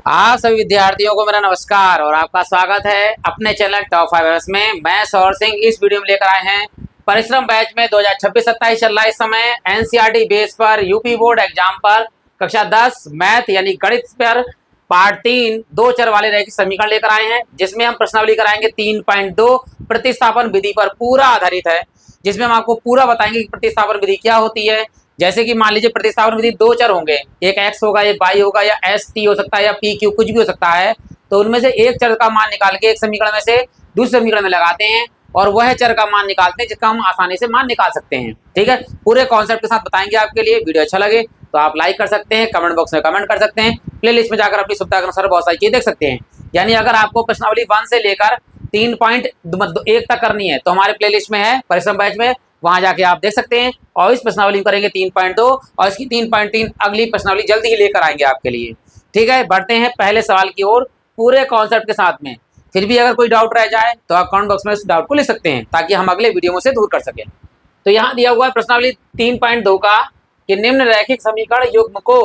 आप सभी विद्यार्थियों को मेरा नमस्कार और आपका स्वागत है अपने चैनल टॉप 5 में। मैं सौर सिंह इस वीडियो में लेकर आए हैं परिश्रम बैच में 2026-27 चल रहा है। इस समय एनसीईआरटी बेस पर यूपी बोर्ड एग्जाम पर कक्षा 10 मैथ यानी गणित पर पार्ट 3 दो चर वाले रैखिक समीकरण लेकर आए हैं, जिसमें हम प्रश्नावली कराएंगे 3.2 प्रतिस्थापन विधि पर पूरा आधारित है, जिसमें हम आपको पूरा बताएंगे कि प्रतिस्थापन विधि क्या होती है। जैसे कि मान लीजिए प्रतिस्थापन विधि दो चर होंगे, एक x होगा एक y होगा या एस टी हो सकता है या पी क्यू कुछ भी हो सकता है। तो उनमें से एक चर का मान निकाल के एक समीकरण में से दूसरे समीकरण में लगाते हैं और वह चर का मान निकालते हैं जिसका हम आसानी से मान निकाल सकते हैं। ठीक है, पूरे कॉन्सेप्ट के साथ बताएंगे आपके लिए। वीडियो अच्छा लगे तो आप लाइक कर सकते हैं, कमेंट बॉक्स में कमेंट कर सकते हैं, प्ले लिस्ट में जाकर अपनी सुविधा के अनुसार बहुत सारी चीजें देख सकते हैं। यानी अगर आपको प्रश्नावली 1 से लेकर 3.1 तक करनी है तो हमारे प्ले लिस्ट में है परिश्रम बैच में, वहां जाके आप देख सकते हैं। और इस प्रश्नावली में करेंगे 3.2 और इसकी 3.3 अगली प्रश्नावली जल्दी ही लेकर आएंगे आपके लिए। ठीक है, बढ़ते हैं पहले सवाल की ओर पूरे कॉन्सेप्ट के साथ में। फिर भी अगर कोई डाउट रह जाए तो आप कमेंट बॉक्स में उस डाउट को लिख सकते हैं ताकि हम अगले वीडियो में से दूर कर सकें। तो यहाँ दिया हुआ है प्रश्नावली 3.2 का कि निम्न रैखिक समीकरण युग्म को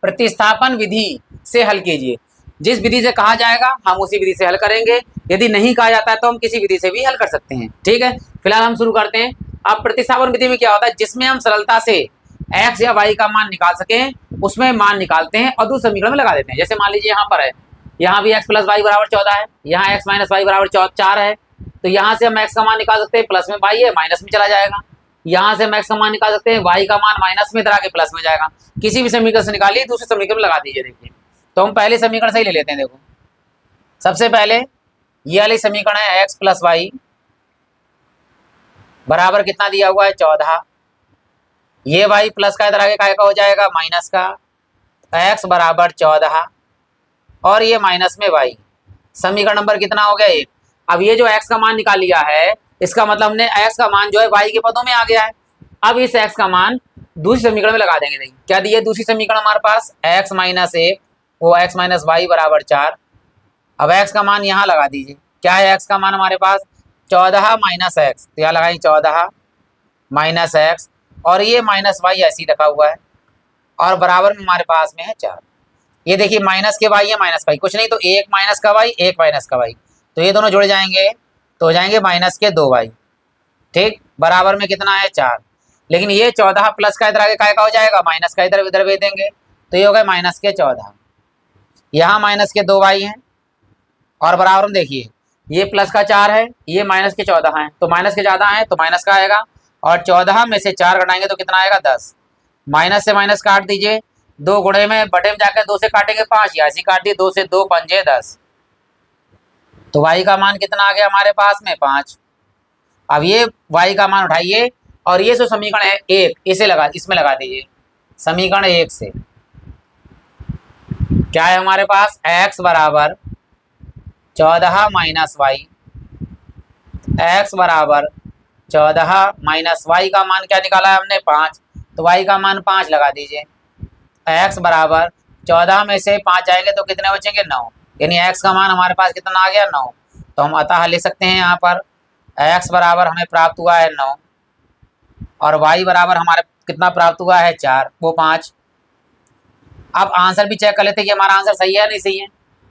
प्रतिस्थापन विधि से हल कीजिए। जिस विधि से कहा जाएगा हम उसी विधि से हल करेंगे, यदि नहीं कहा जाता है तो हम किसी विधि से भी हल कर सकते हैं। ठीक है, फिलहाल हम शुरू करते हैं। अब प्रतिस्थापन विधि में क्या होता है, जिसमें हम सरलता से x या y का मान निकाल सकें उसमें मान निकालते हैं और दूसरे समीकरण में लगा देते हैं। जैसे मान लीजिए यहाँ पर है, यहाँ भी x + y = 14 है, यहाँ x - y = 4 है, तो यहाँ से हम x का मान निकाल सकते हैं, प्लस में y है माइनस में चला जाएगा। यहाँ से हम x का मान निकाल सकते हैं, y का मान माइनस में इधर आके प्लस में जाएगा। किसी भी समीकरण से निकालिए दूसरे समीकरण में लगा दीजिए। देखिए तो हम पहले समीकरण से ही ले लेते हैं। देखो सबसे पहले ये वाली समीकरण है x + y बराबर कितना दिया हुआ है 14। ये y प्लस का इधर आगे का हो जाएगा माइनस का, x बराबर 14 और ये माइनस में y। समीकरण नंबर कितना हो गया 1। अब ये जो x का मान निकाल लिया है इसका मतलब हमने x का मान जो है y के पदों में आ गया है। अब इस x का मान दूसरी समीकरण में लगा देंगे। देखिए क्या दिए दूसरी समीकरण हमारे पास x - 1 वो x - y = 4। अब x का मान यहाँ लगा दीजिए, क्या है x का मान हमारे पास 14 - x, तो यहाँ लगाएंगे 14 - x और ये माइनस y ऐसे ही रखा हुआ है और बराबर में हमारे पास में है 4। ये देखिए माइनस के y है माइनस का y, कुछ नहीं तो 1 माइनस का y 1 माइनस का y, तो ये दोनों जुड़ जाएंगे तो हो जाएंगे माइनस के 2y। ठीक, बराबर में कितना है 4। लेकिन ये 14 प्लस का इधर आगे का हो जाएगा माइनस का इधर भेज देंगे तो ये हो गए माइनस के 14। यहाँ माइनस के 2y हैं और बराबर में देखिए ये प्लस का 4 है, ये माइनस के 14 हैं, तो माइनस के ज़्यादा हैं तो माइनस का आएगा और 14 में से 4 घटाएंगे तो कितना आएगा 10। माइनस से माइनस काट दीजिए, 2 गुणे में बटे में जाकर 2 से काटेंगे 5, या ऐसी काट दिए 2 से 2 पंजे 10, तो y का मान कितना आ गया हमारे पास में 5। अब ये y का मान उठाइए और ये जो समीकरण है 1 इसे लगा इसमें लगा दीजिए। समीकरण 1 से क्या है हमारे पास x बराबर 14 - y, x बराबर 14 - y का मान क्या निकाला है हमने 5, तो y का मान 5 लगा दीजिए। x बराबर 14 में से 5 जाएंगे तो कितने बचेंगे 9, यानी x का मान हमारे पास कितना आ गया 9। तो हम अतः लिख सकते हैं यहाँ पर x बराबर हमें प्राप्त हुआ है 9 और y बराबर हमारे कितना प्राप्त हुआ है 4 वो 5। अब आंसर भी चेक कर लेते हैं कि हमारा आंसर सही है नहीं सही है।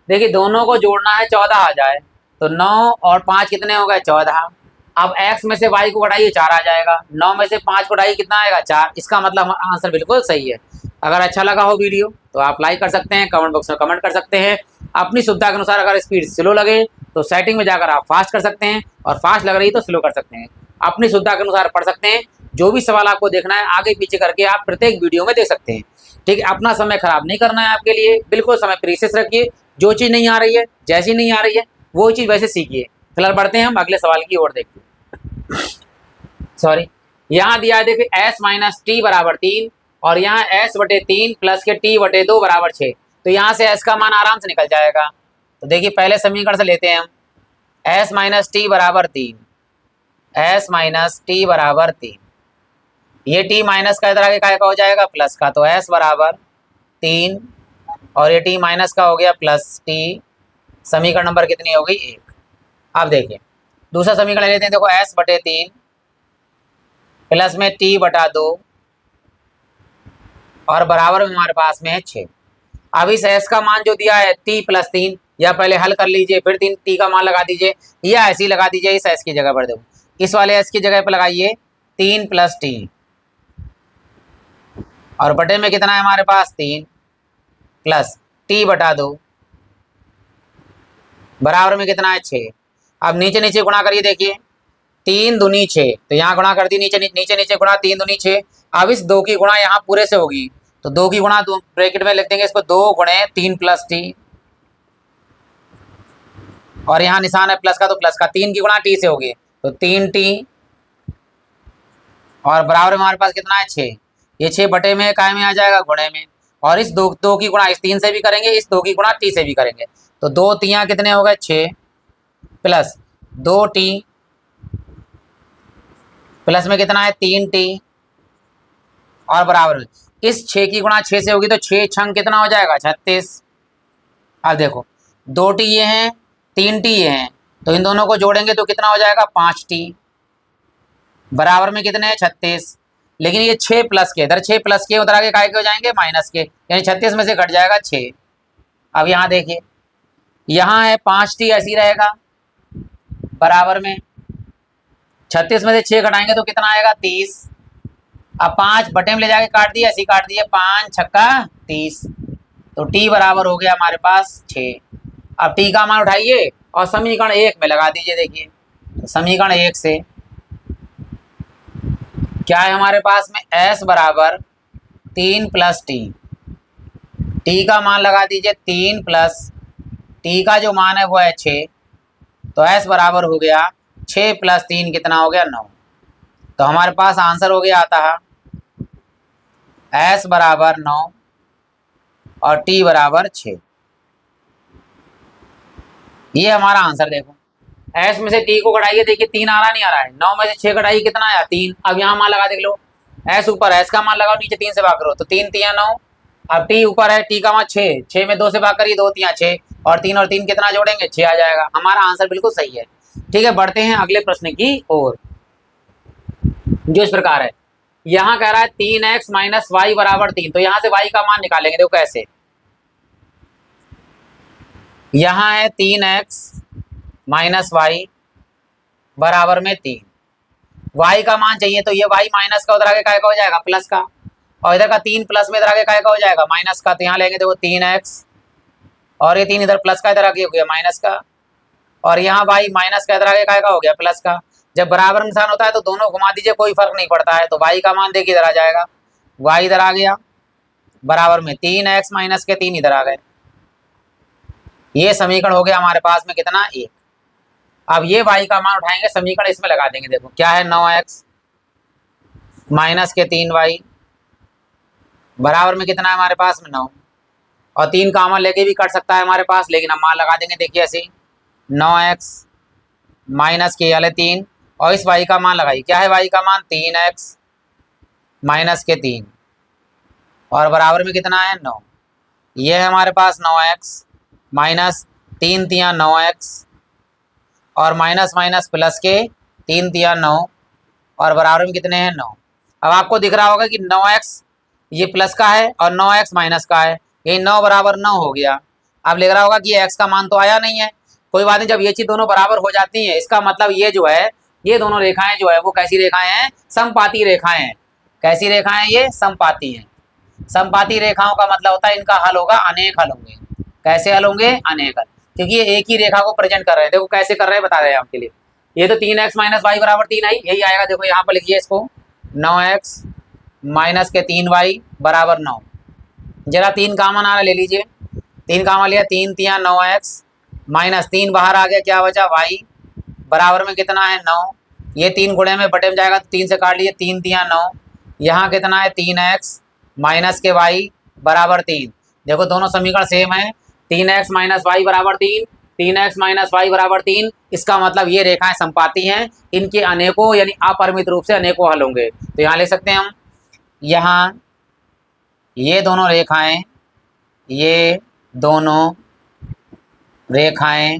देखिए दोनों को जोड़ना है 14 आ जाए तो 9 और 5 कितने हो गए 14। अब x में से y को घटाइए 4 आ जाएगा, 9 में से 5 को घटाइए कितना आएगा 4। इसका मतलब हमारा आंसर बिल्कुल सही है। अगर अच्छा लगा हो वीडियो तो आप लाइक कर सकते हैं, कमेंट बॉक्स में कमेंट कर सकते हैं। अपनी सुविधा के अनुसार अगर स्पीड स्लो लगे तो सेटिंग में जाकर आप फास्ट कर सकते हैं और फास्ट लग रही तो स्लो कर सकते हैं। अपनी सुविधा के अनुसार पढ़ सकते हैं। जो भी सवाल आपको देखना है आगे पीछे करके आप प्रत्येक वीडियो में देख सकते हैं। ठीक है, अपना समय खराब नहीं करना है आपके लिए, बिल्कुल समय प्रीशियस रखिए। जो चीज़ नहीं आ रही है जैसी नहीं आ रही है वो चीज़ वैसे सीखिए। फिलहाल बढ़ते हैं हम अगले सवाल की ओर। देखिए सॉरी, यहाँ दिया है देखिए s - t = 3 और यहाँ s/3 प्लस के t/2 = 6, तो यहाँ से s का मान आराम से निकल जाएगा। तो देखिए पहले समीकरण से लेते हैं हम s - t = 3, s - t = 3, ये t माइनस का इधर आगे का हो जाएगा प्लस का, तो s बराबर 3 और ये t माइनस का हो गया प्लस t। समीकरण नंबर कितनी हो गई 1। अब देखिए दूसरा समीकरण लेते हैं। देखो s/3 प्लस में t/2 और बराबर में हमारे पास में है 6। अब इस एस का मान जो दिया है t प्लस 3, या पहले हल कर लीजिए फिर 3 t का मान लगा दीजिए, या ऐसे ही लगा दीजिए इस एस की जगह पर। देखो इस वाले एस की जगह पर लगाइए 3 प्लस टी, और बटे में कितना है हमारे पास 3 प्लस टी बटा 2 बराबर में कितना है 6। अब नीचे नीचे गुणा करिए, देखिए 3 दूनी 6, तो यहाँ गुणा कर दी, नीचे नीचे नीचे गुणा 3 दूनी 6। अब इस 2 की गुणा यहाँ पूरे से होगी, तो 2 की गुणा ब्रैकेट में लिख देंगे इसको 2 गुणे 3 प्लस टी, और यहाँ निशान है प्लस का तो प्लस का, 3 की गुणा टी से होगी तो 3 टी, और बराबर में हमारे पास कितना है 6। ये 6 बटे में काय में आ जाएगा गुणे में, और इस 2 की गुणा इस 3 से भी करेंगे, इस 2 की गुणा टी से भी करेंगे, तो 2 तियाँ कितने हो गए 6 प्लस 2 टी प्लस में कितना है 3 टी, और बराबर में इस 6 की गुणा 6 से होगी तो 6 छंग कितना हो जाएगा 36। अब देखो 2 टी ये हैं 3 टी ये हैं, तो इन दोनों को जोड़ेंगे तो कितना हो जाएगा 5 टी, बराबर में कितने हैं 36। लेकिन ये 6 प्लस के, इधर 6 प्लस के, उधर आगे काय के हो जाएंगे माइनस के, यानी 36 में से घट जाएगा 6। अब यहाँ देखिए यहाँ है 5 टी ऐसी रहेगा, बराबर में 36 में से 6 घटाएंगे तो कितना आएगा 30। अब 5 बटे में ले जाके काट दिए, ऐसी काट दिए, 5 छक्का 30, तो टी बराबर हो गया हमारे पास 6। अब टी का मान उठाइए और समीकरण 1 में लगा दीजिए। देखिए तो समीकरण 1 से क्या है हमारे पास में s बराबर 3 प्लस टी, टी का मान लगा दीजिए 3 प्लस टी का जो मान है वो है 6, तो s बराबर हो गया 6 प्लस 3 कितना हो गया 9। तो हमारे पास आंसर हो गया आता है s बराबर 9 और t बराबर 6। ये हमारा आंसर। देखो s में से t को घटाइए, देखिए 3 आ रहा नहीं आ रहा है, 9 में से 6 घटाइए कितना आया 3। अब यहाँ मान लगा देख लो, s ऊपर है, s का मान लगाओ, नीचे 3 से भाग करो तो 3 तियाँ 9। अब t ऊपर है, t का मान 6, 6 में 2 से भाग करिए 2 तियाँ 6, और 3 कितना जोड़ेंगे 6 आ जाएगा। हमारा आंसर बिल्कुल सही है। ठीक है, बढ़ते हैं अगले प्रश्न की ओर, जो इस प्रकार है। यहाँ कह रहा है 3x माइनस वाई बराबर 3, तो यहाँ से y का मान निकालेंगे। देखो कैसे, यहाँ है 3x माइनस वाई बराबर में 3, y का मान चाहिए, तो ये y माइनस का उधर आगे काय का हो जाएगा प्लस का, और इधर का 3 प्लस में इधर आगे काय का हो जाएगा माइनस का, तो यहाँ लेंगे देखो 3x, और ये 3 इधर प्लस का इधर आगे हो गया माइनस का, और यहाँ y माइनस का इधर आगे काय का हो गया प्लस का। जब बराबर निशान होता है तो दोनों घुमा दीजिए, कोई फर्क नहीं पड़ता है, तो y का मान देखिए इधर आ जाएगा, y इधर आ गया बराबर में 3x माइनस के 3 इधर आ गए। ये समीकरण हो गया हमारे पास में कितना 1। अब ये y का मान उठाएंगे, समीकरण इसमें लगा देंगे। देखो क्या है 9x माइनस के 3y बराबर में कितना है हमारे पास में 9, और 3 का मान लेके भी कट सकता है हमारे पास, लेकिन हम मान लगा देंगे। देखिए ऐसे 9x माइनस के वाले 3, और इस y का मान लगाइए, क्या है y का मान 3x माइनस के 3, और बराबर में कितना है 9। ये है हमारे पास 9x माइनस 3 तियाँ 9x, और माइनस माइनस प्लस के 3 तियाँ 9, और बराबर में कितने हैं 9। अब आपको दिख रहा होगा कि 9x ये प्लस का है और 9x माइनस का है, ये 9 बराबर 9 हो गया। अब लिख रहा होगा कि ये x का मान तो आया नहीं है, कोई बात नहीं, जब ये चीज दोनों बराबर हो जाती है इसका मतलब ये जो है, ये दोनों रेखाएं जो है वो कैसी रेखाएं हैं, समपाती रेखाएं हैं। कैसी रेखाएं, ये समपाती हैं। समपाती रेखाओं का मतलब होता है इनका हल होगा अनेक हल होंगे। कैसे हल होंगे, अनेक हल, क्योंकि ये एक ही रेखा को प्रेजेंट कर रहे हैं। देखो कैसे कर रहे हैं बता रहे हैं आपके लिए। ये तो 3x माइनस वाई बराबर 3 आई, यही आएगा। देखो यहाँ पर लिखिए इसको 9x माइनस के 3y बराबर 9। जरा 3 कामन आ रहा ले लीजिए, 3 कामन लिया, 3 तियाँ 9x माइनस 3 बाहर आ गया, क्या बचा y बराबर में कितना है 9। ये 3 गुणे में बटे में जाएगा तो 3 से काट लीजिए, 3 तियाँ 9, यहाँ कितना है 3x माइनस के y बराबर 3। देखो दोनों समीकरण सेम है, 3x माइनस वाई बराबर 3, 3x माइनस वाई बराबर 3। इसका मतलब ये रेखाएं संपाती हैं, इनके अनेकों यानी अपरिमित रूप से अनेकों हल होंगे। तो यहाँ ले सकते हैं हम, यहाँ ये दोनों रेखाएं, ये दोनों रेखाएं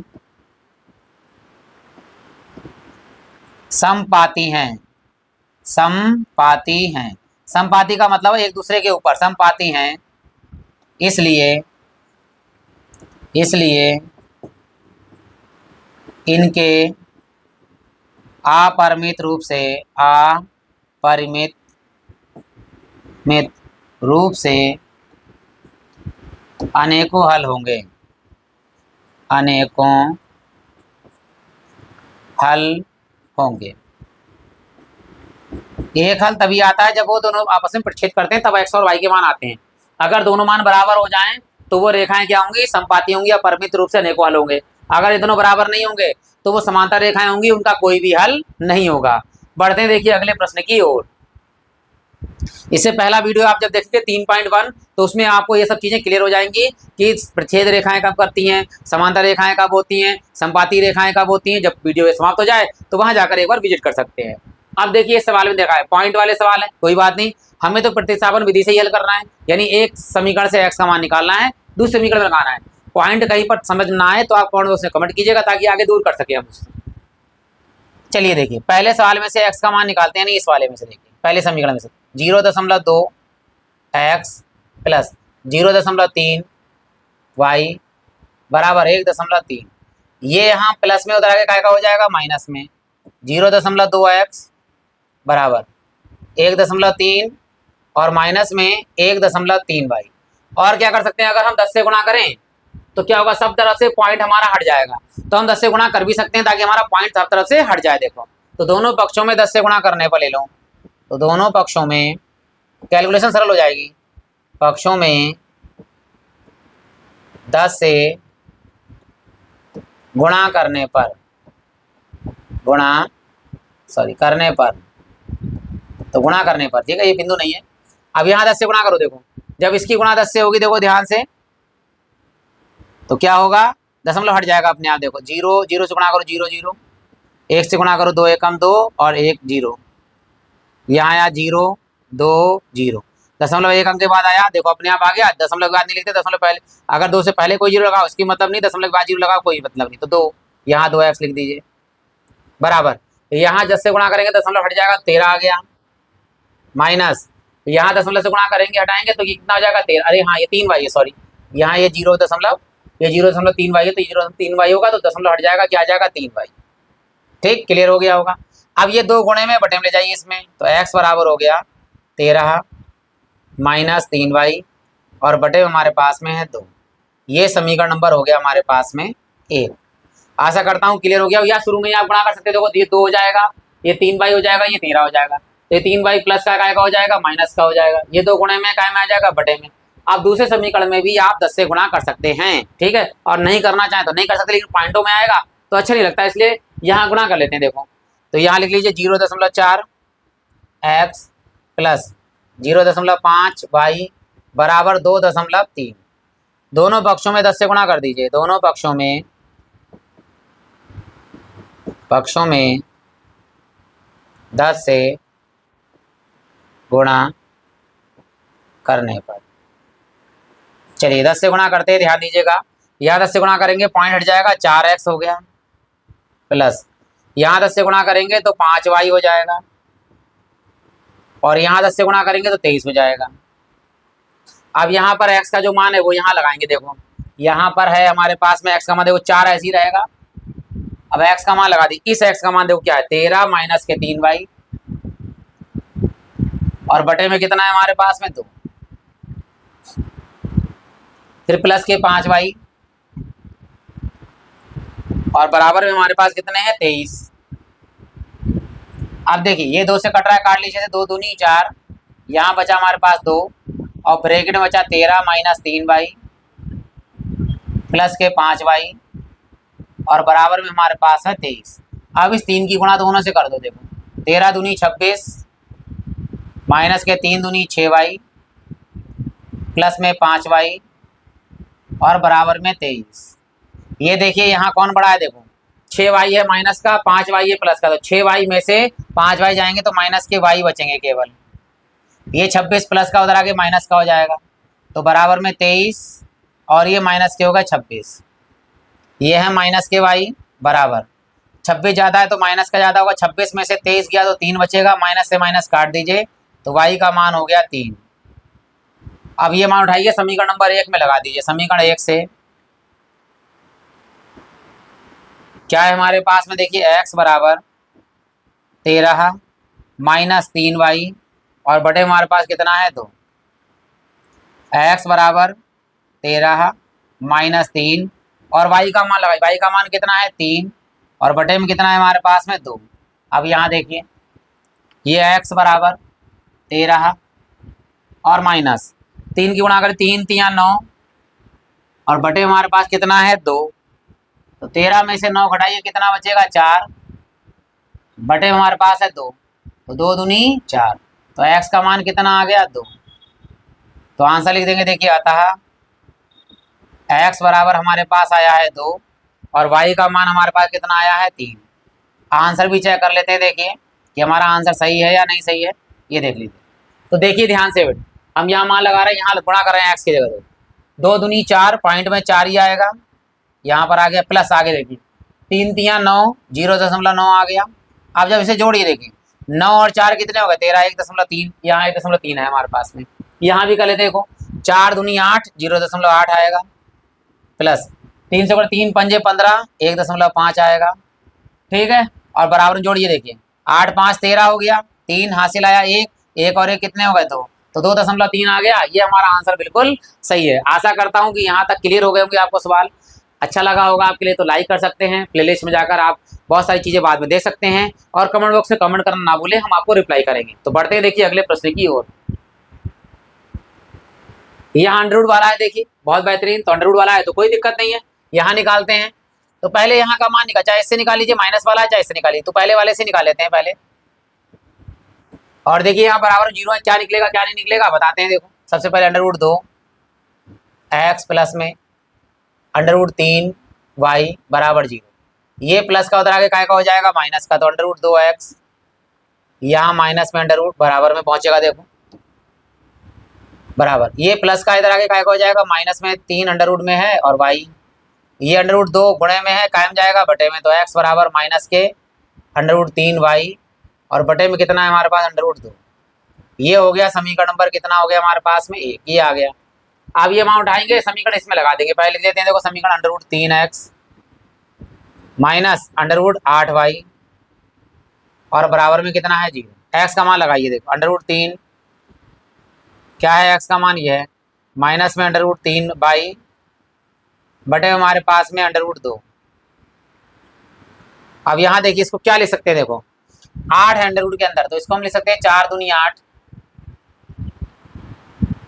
समपाती हैं। समपाती हैं, समपाती का मतलब एक दूसरे के ऊपर समपाती हैं, इसलिए इसलिए इनके अपरिमित रूप से अनेकों हल होंगे, अनेकों हल होंगे। एक हल तभी आता है जब वो दोनों आपस में प्रतिच्छेद करते हैं, तब x और y के मान आते हैं। अगर दोनों मान बराबर हो जाएं तो वो रेखाएं क्या होंगी, समपाती होंगी या परिमित रूप से अनेकों हल होंगे। अगर ये दोनों बराबर नहीं होंगे तो वो समांतर रेखाएं होंगी, उनका कोई भी हल नहीं होगा। बढ़ते हैं देखिए अगले प्रश्न की ओर। इससे पहला वीडियो आप जब देखेंगे 3.1 तो उसमें आपको ये सब चीजें क्लियर हो जाएंगी कि प्रतिच्छेद रेखाएं कब करती हैं, समांतर रेखाएं कब होती हैं, संपाती रेखाएं कब होती हैं। जब वीडियो समाप्त हो जाए तो वहां जाकर एक बार विजिट कर सकते हैं। अब देखिए इस सवाल में देखा है पॉइंट वाले सवाल है, कोई बात नहीं, हमें तो प्रतिस्थापन विधि से ही हल करना है, यानी एक समीकरण से x का मान निकालना है, दूसरे समीकरण में लगाना है। पॉइंट कहीं पर समझ ना आए तो आप कमेंट बॉक्स में कमेंट कीजिएगा ताकि आगे दूर कर सके हम। चलिए देखिए पहले सवाल में से x का मान निकालते हैं, नहीं इस वाले में से देखिए पहले समीकरण में से 0.2 x प्लस 0.3 y बराबर 1.3। ये यहाँ प्लस में उधर आगे क्या हो जाएगा माइनस में। 0.2 x बराबर 1.3 और माइनस में 1.3 y। और क्या कर सकते हैं, अगर हम 10 से गुणा करें तो क्या होगा, सब तरफ से पॉइंट हमारा हट जाएगा। तो हम 10 से गुणा कर भी सकते हैं ताकि हमारा पॉइंट सब तरफ से हट जाए। देखो तो दोनों पक्षों में 10 से गुणा करने पर ले लो, तो दोनों पक्षों में कैलकुलेशन सरल हो जाएगी। पक्षों में 10 से गुणा करने पर तो गुणा करने पर, ठीक है, ये बिंदु नहीं है। अब यहाँ 10 से गुणा करो, देखो जब इसकी गुणा 10 से होगी, देखो ध्यान से, तो क्या होगा, दशमलव हट जाएगा अपने आप। देखो 0 से गुणा करो 0 0, 1 से गुणा करो 2 एकम 2 और 1 0, यहाँ आया 0 2 0, दशमलव एक अंक के बाद आया, देखो अपने आप आ गया। दशमलव के बाद नहीं लिखते, दशमलव पहले, अगर 2 से पहले कोई 0 लगाओ इसकी मतलब नहीं, दशमलव के बाद 0 लगाओ कोई मतलब नहीं, तो 2 यहाँ 2x लिख दीजिए बराबर। यहाँ 10 से गुणा करेंगे दशमलव हट जाएगा 13 आ गया, माइनस यहाँ दशमलव से गुणा करेंगे हटाएंगे तो कितना हो जाएगा 13। अरे हाँ ये 3y है, सॉरी, यहाँ ये 0.3y है, तो 0.3y होगा तो दशमलव हट जाएगा, क्या आ जाएगा 3y। ठीक, क्लियर हो गया होगा। अब ये 2 गुणे में बटे में ले जाइए इसमें, तो x बराबर हो गया 13 माइनस 3y और बटे में हमारे पास में है 2। ये समीकरण नंबर हो गया हमारे पास में 1। आशा करता हूँ क्लियर हो गया। या शुरू में आप गुणा कर सकते, देखो ये 2 हो जाएगा, ये 3y हो जाएगा, ये 13 हो जाएगा, तो ये 3y प्लस का काय का हो जाएगा, माइनस का हो जाएगा। ये 2 गुणे में काय में आ जाएगा, बटे में। अब दूसरे समीकरण में भी आप 10 से गुणा कर सकते हैं, ठीक है, और नहीं करना चाहें तो नहीं कर सकते, लेकिन पॉइंटों में आएगा तो अच्छा नहीं लगता, इसलिए यहाँ गुणा कर लेते हैं। देखो तो यहाँ लिख लीजिए 0.4 x प्लस 0.5 y बराबर 2.3। दोनों पक्षों में 10 से गुणा कर दीजिए, दोनों पक्षों में 10 से गुणा करने पर, चलिए 10 से गुणा करते हैं, ध्यान दीजिएगा। यहाँ 10 से गुणा करेंगे पॉइंट हट जाएगा, 4x हो गया, प्लस यहाँ 10 से गुणा करेंगे तो 5y हो जाएगा, और यहाँ 10 से गुणा करेंगे तो 23 हो जाएगा। अब यहाँ पर x का जो मान है वो यहाँ लगाएंगे। देखो यहाँ पर है हमारे पास में x का मान, देखो 4 ऐसे ही रहेगा। अब x का मान लगा दी, इस x का मान देखो क्या है, 13 माइनस के 3y और बटे में कितना है हमारे पास में 2, फिर प्लस के 5y और बराबर में हमारे पास कितने हैं 23। अब देखिए ये 2 से कट रहा है, काट लीजिए, 2 दूनी 4, यहाँ बचा हमारे पास 2 और ब्रैकेट में बचा 13 माइनस 3y प्लस के 5y और बराबर में हमारे पास है 23। अब इस 3 की गुणा दोनों से कर दो, देखो 13 दूनी 26 माइनस के 3 दूनी 6y प्लस में 5y और बराबर में 23। ये देखिए यहाँ कौन बड़ा है, देखो 6y है माइनस का, 5y है प्लस का, तो 6y में से 5y जाएंगे तो माइनस के y बचेंगे केवल। ये 26 प्लस का उधर आगे माइनस का हो जाएगा, तो बराबर में 23 और ये माइनस के होगा 26। ये है माइनस के y बराबर 26 ज़्यादा है तो माइनस का ज़्यादा होगा, 26 में से 23 गया तो 3 बचेगा, माइनस से माइनस काट दीजिए तो y का मान हो गया 3। अब ये मान उठाइए समीकरण नंबर 1 में लगा दीजिए। समीकरण 1 से क्या है हमारे पास में, देखिए x बराबर 13 माइनस 3y और बटे हमारे पास कितना है 2। x बराबर 13 माइनस 3 और y का मान लगाइए, y का मान कितना है 3 और बटे में कितना है हमारे पास में 2। अब यहाँ देखिए ये x बराबर 13 और माइनस 3 की गुणा करें, 3 3 9 और बटे हमारे पास कितना है 2। तो 13 में से 9 घटाइए, कितना बचेगा 4, बटे हमारे पास है 2, तो 2 दूनी 4, तो x का मान कितना आ गया 2। तो आंसर लिख देंगे, देखिए अतः x बराबर हमारे पास आया है 2 और y का मान हमारे पास कितना आया है 3। आंसर भी चेक कर लेते हैं, देखिए कि हमारा आंसर सही है या नहीं सही है, ये देख लीजिए। तो देखिए ध्यान से बेटा, हम यहाँ मान लगा रहे हैं, यहाँ गुणा कर रहे हैं x की जगह 2 दूनी 4, पॉइंट में 4 ही आएगा, यहाँ पर आ गया प्लस, आगे देखिए 3 3 9, 0.9 आ गया। अब जब इसे जोड़िए देखिए 9 और 4 कितने हो गए 13, 1.3, यहाँ 1.3 है हमारे पास में, यहाँ भी कर लेते देखो 4 दूनी 8, 0.8 आएगा, प्लस 3 से 3 पंजे 15, 1.5 आएगा, ठीक है। और बराबर जोड़िए देखिए 8 5 13 हो गया, 3 हासिल आया 1, 1 और 1 कितने हो गए 2, तो 2.3 आ गया। ये हमारा आंसर बिल्कुल सही है। आशा करता हूँ कि यहाँ तक क्लियर हो गए होंगे आपको सवाल। अच्छा लगा होगा आपके लिए तो लाइक कर सकते हैं, प्लेलिस्ट में जाकर आप बहुत सारी चीज़ें बाद में देख सकते हैं और कमेंट बॉक्स में कमेंट करना ना भूलें, हम आपको रिप्लाई करेंगे। तो बढ़ते हैं देखिए अगले प्रश्न की ओर। यहाँ अंडर रूट वाला है, देखिए बहुत बेहतरीन। तो अंडर रूट वाला है तो कोई दिक्कत नहीं है, यहाँ निकालते हैं। तो पहले यहाँ का मान निकाल, चाहे इससे निकाल लीजिए, माइनस वाला है चाहे इससे निकालिए, तो पहले वाले से निकाल लेते हैं पहले। और देखिए यहाँ बराबर 0 है, क्या निकलेगा क्या नहीं निकलेगा बताते हैं। देखो सबसे पहले अंडर रूट 2 x प्लस में अंडर रूट 3 y बराबर 0, ये प्लस का उधर आगे काय का हो जाएगा माइनस का, तो अंडर रूट 2x यहाँ माइनस में अंडर रूट बराबर में पहुंचेगा, देखो बराबर, ये प्लस का इधर आगे काय का हो जाएगा माइनस में, 3 अंडर रूट में है और y ये अंडर रूट 2 गुणे में है, कायम जाएगा बटे में, तो x बराबर माइनस के अंडर रूट 3y और बटे में कितना है हमारे पास अंडर रूट 2। ये हो गया समीकरण नंबर कितना हो गया हमारे पास में 1, ये आ गया। अब ये मान उठाएंगे, समीकरण इसमें लगा देंगे, पहले लिख देते हैं, देखो समीकरण under root 3x minus under root 8y और बराबर में कितना है 0। x का मान लगाइए, देखो अंडर रूट 3 क्या है, x का मान ये है माइनस में अंडर रूट 3y बटे हमारे पास में अंडर रूट 2। अब यहाँ देखिए इसको क्या लिख सकते हैं, देखो 8 है अंडर रूट के अंदर, तो इसको हम लिख सकते हैं 4 दूनी 8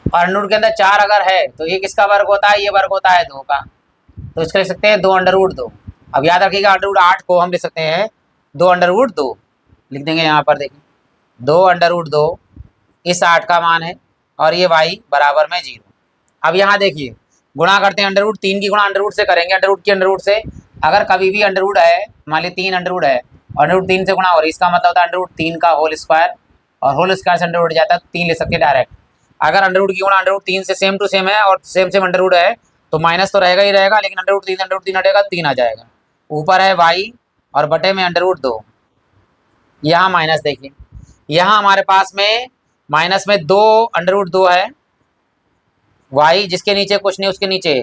और अंडर रूट के अंदर 4 अगर है तो ये किसका वर्ग होता है, ये वर्ग होता है 2 का, तो इसको लिख सकते हैं 2 अंडर रूट 2। अब याद रखिएगा अंडर रूट 8 को हम लिख सकते हैं 2 अंडर रूट 2, लिख देंगे यहाँ पर, देखिए 2 अंडर रूट 2 इस 8 का मान है और ये y बराबर में 0। अब यहाँ देखिए गुणा करते हैं, अंडर रूट 3 की गुणा अंडर रूट से करेंगे, अंडर रूट की अंडर रूट से, अगर कभी भी अंडर रूट है, मान ली 3 अंडर रूट है और अंडर रूट 3 से गुणा हो रही, इसका मतलब होता है अंडर रूट 3 का होल स्क्वायर, और होल स्क्वायर से अंडर रूट जाता है तो 3 ले सकते हैं डायरेक्ट। अगर अंडर रूट की गुणा अंडर रूट 3 से सेम टू सेम है और सेम सेम अंडर रूट है तो माइनस तो रहेगा ही रहेगा, लेकिन अंडर रूट 3 हटेगा 3 आ जाएगा, ऊपर है y और बटे में अंडर रूट 2, यहाँ माइनस देखिए, यहाँ हमारे पास में माइनस में 2 अंडर रूट 2 है, y जिसके नीचे कुछ नहीं उसके नीचे,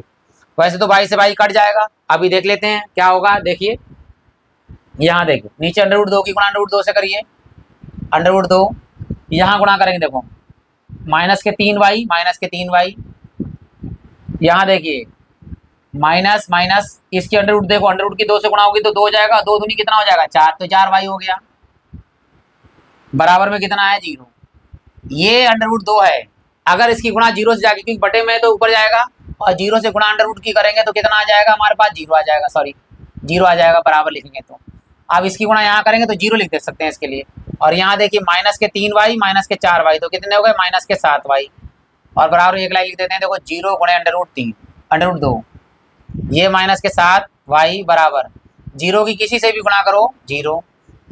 वैसे तो y से y कट जाएगा, अभी देख लेते हैं क्या होगा। देखिए यहाँ देखिए नीचे अंडर रूट 2 की गुणा अंडर रूट 2 से करिए, अंडर रूट 2 यहाँ गुणा करेंगे, देखो माइनस के 3y यहाँ देखिए माइनस माइनस इसकी अंडर रूट, देखो अंडर रूट की 2 से गुणा होगी तो 2 हो जाएगा, 2 दूनी कितना हो जाएगा 4, तो 4y हो गया, बराबर में कितना है 0। ये अंडर रूट 2 है, अगर इसकी गुणा 0 से जाएगी क्योंकि बटे में तो ऊपर जाएगा, और 0 से गुणा अंडर रूट की करेंगे तो कितना आ जाएगा हमारे पास 0 आ जाएगा, सॉरी 0 आ जाएगा, बराबर लिखेंगे तो। अब इसकी गुणा यहाँ करेंगे तो 0 लिख दे सकते हैं इसके लिए, और यहाँ देखिए माइनस के 3y माइनस के 4y तो कितने हो गए माइनस के 7y, और बराबर एक लाइन लिख देते हैं, देखो 0 गुणे अंडर रूट 3 अंडर रूट 2, ये माइनस के 7y बराबर 0 की किसी से भी गुणा करो 0,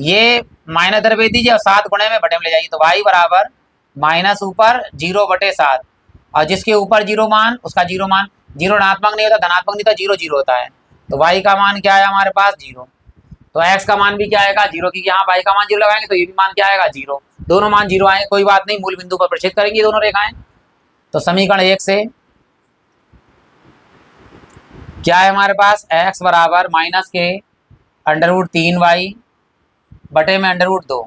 ये माइनस इधर भेज दीजिए और 7 गुणे में बटे में ले जाइए, तो y बराबर माइनस ऊपर 0 बटे 7, और जिसके ऊपर 0 मान उसका 0 मान, 0 ऋणात्मक नहीं होता धनात्मक नहीं होता, 0 0 होता है, तो y का मान क्या है हमारे पास 0, तो x का मान भी क्या आएगा 0, क्योंकि यहाँ y का मान 0 लगाएंगे तो ये भी मान क्या आएगा 0, दोनों मान 0 आएंगे, कोई बात नहीं, मूल बिंदु पर प्रक्षेप करेंगे दोनों रेखाएं। तो समीकरण 1 से क्या है हमारे पास x बराबर माइनस के √3y बटे में √2।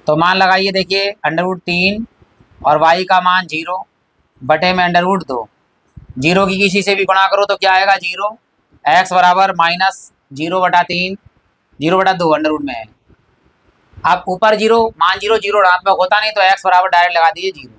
तो मान लगाइए, देखिए √3 और y का मान 0 बटे में √2। 0 की किसी से भी गुणा करो तो क्या आएगा 0। x बराबर -0/3, 0/2 अंडर रूट में है। अब ऊपर 0 मान 0 0 ऋणात्मक होता नहीं, तो x बराबर डायरेक्ट लगा दीजिए 0।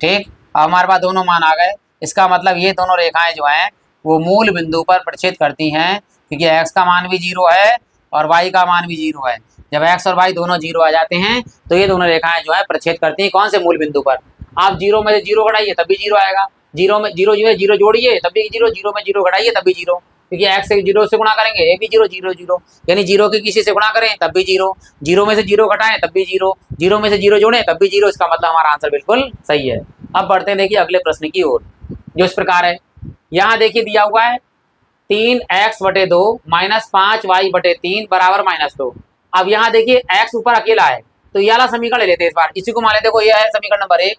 ठीक, अब हमारे पास दोनों मान आ गए। इसका मतलब ये दोनों रेखाएं जो हैं वो मूल बिंदु पर प्रतिच्छेद करती हैं, क्योंकि x का मान भी 0 है और y का मान भी 0 है। जब x और y दोनों 0 आ जाते हैं तो ये दोनों रेखाएं जो है प्रतिच्छेद करती हैं कौन से मूल बिंदु पर। आप 0 में से 0 घटाइए तब भी 0 आएगा, 0 में 0 जो है 0 जोड़िए तब भी 0, 0 में 0 घटाइए तब भी 0, क्योंकि x से 0 से गुणा करेंगे ये भी 0 0 0, यानी 0 के किसी से गुणा करें तब भी 0, 0 में से 0 घटाएं तब भी 0, 0 में से 0 जोड़ें तब भी 0। इसका मतलब हमारा आंसर बिल्कुल सही है। अब बढ़ते हैं देखिए अगले प्रश्न की ओर, जो इस प्रकार है। यहाँ देखिए दिया हुआ है 3x/2 -5y/3 बराबर -2। अब यहाँ देखिए x ऊपर अकेला है तो ये वाला समीकरण ले लेते हैं। इस बार इसी को मान लेते, देखो यह है समीकरण नंबर 1,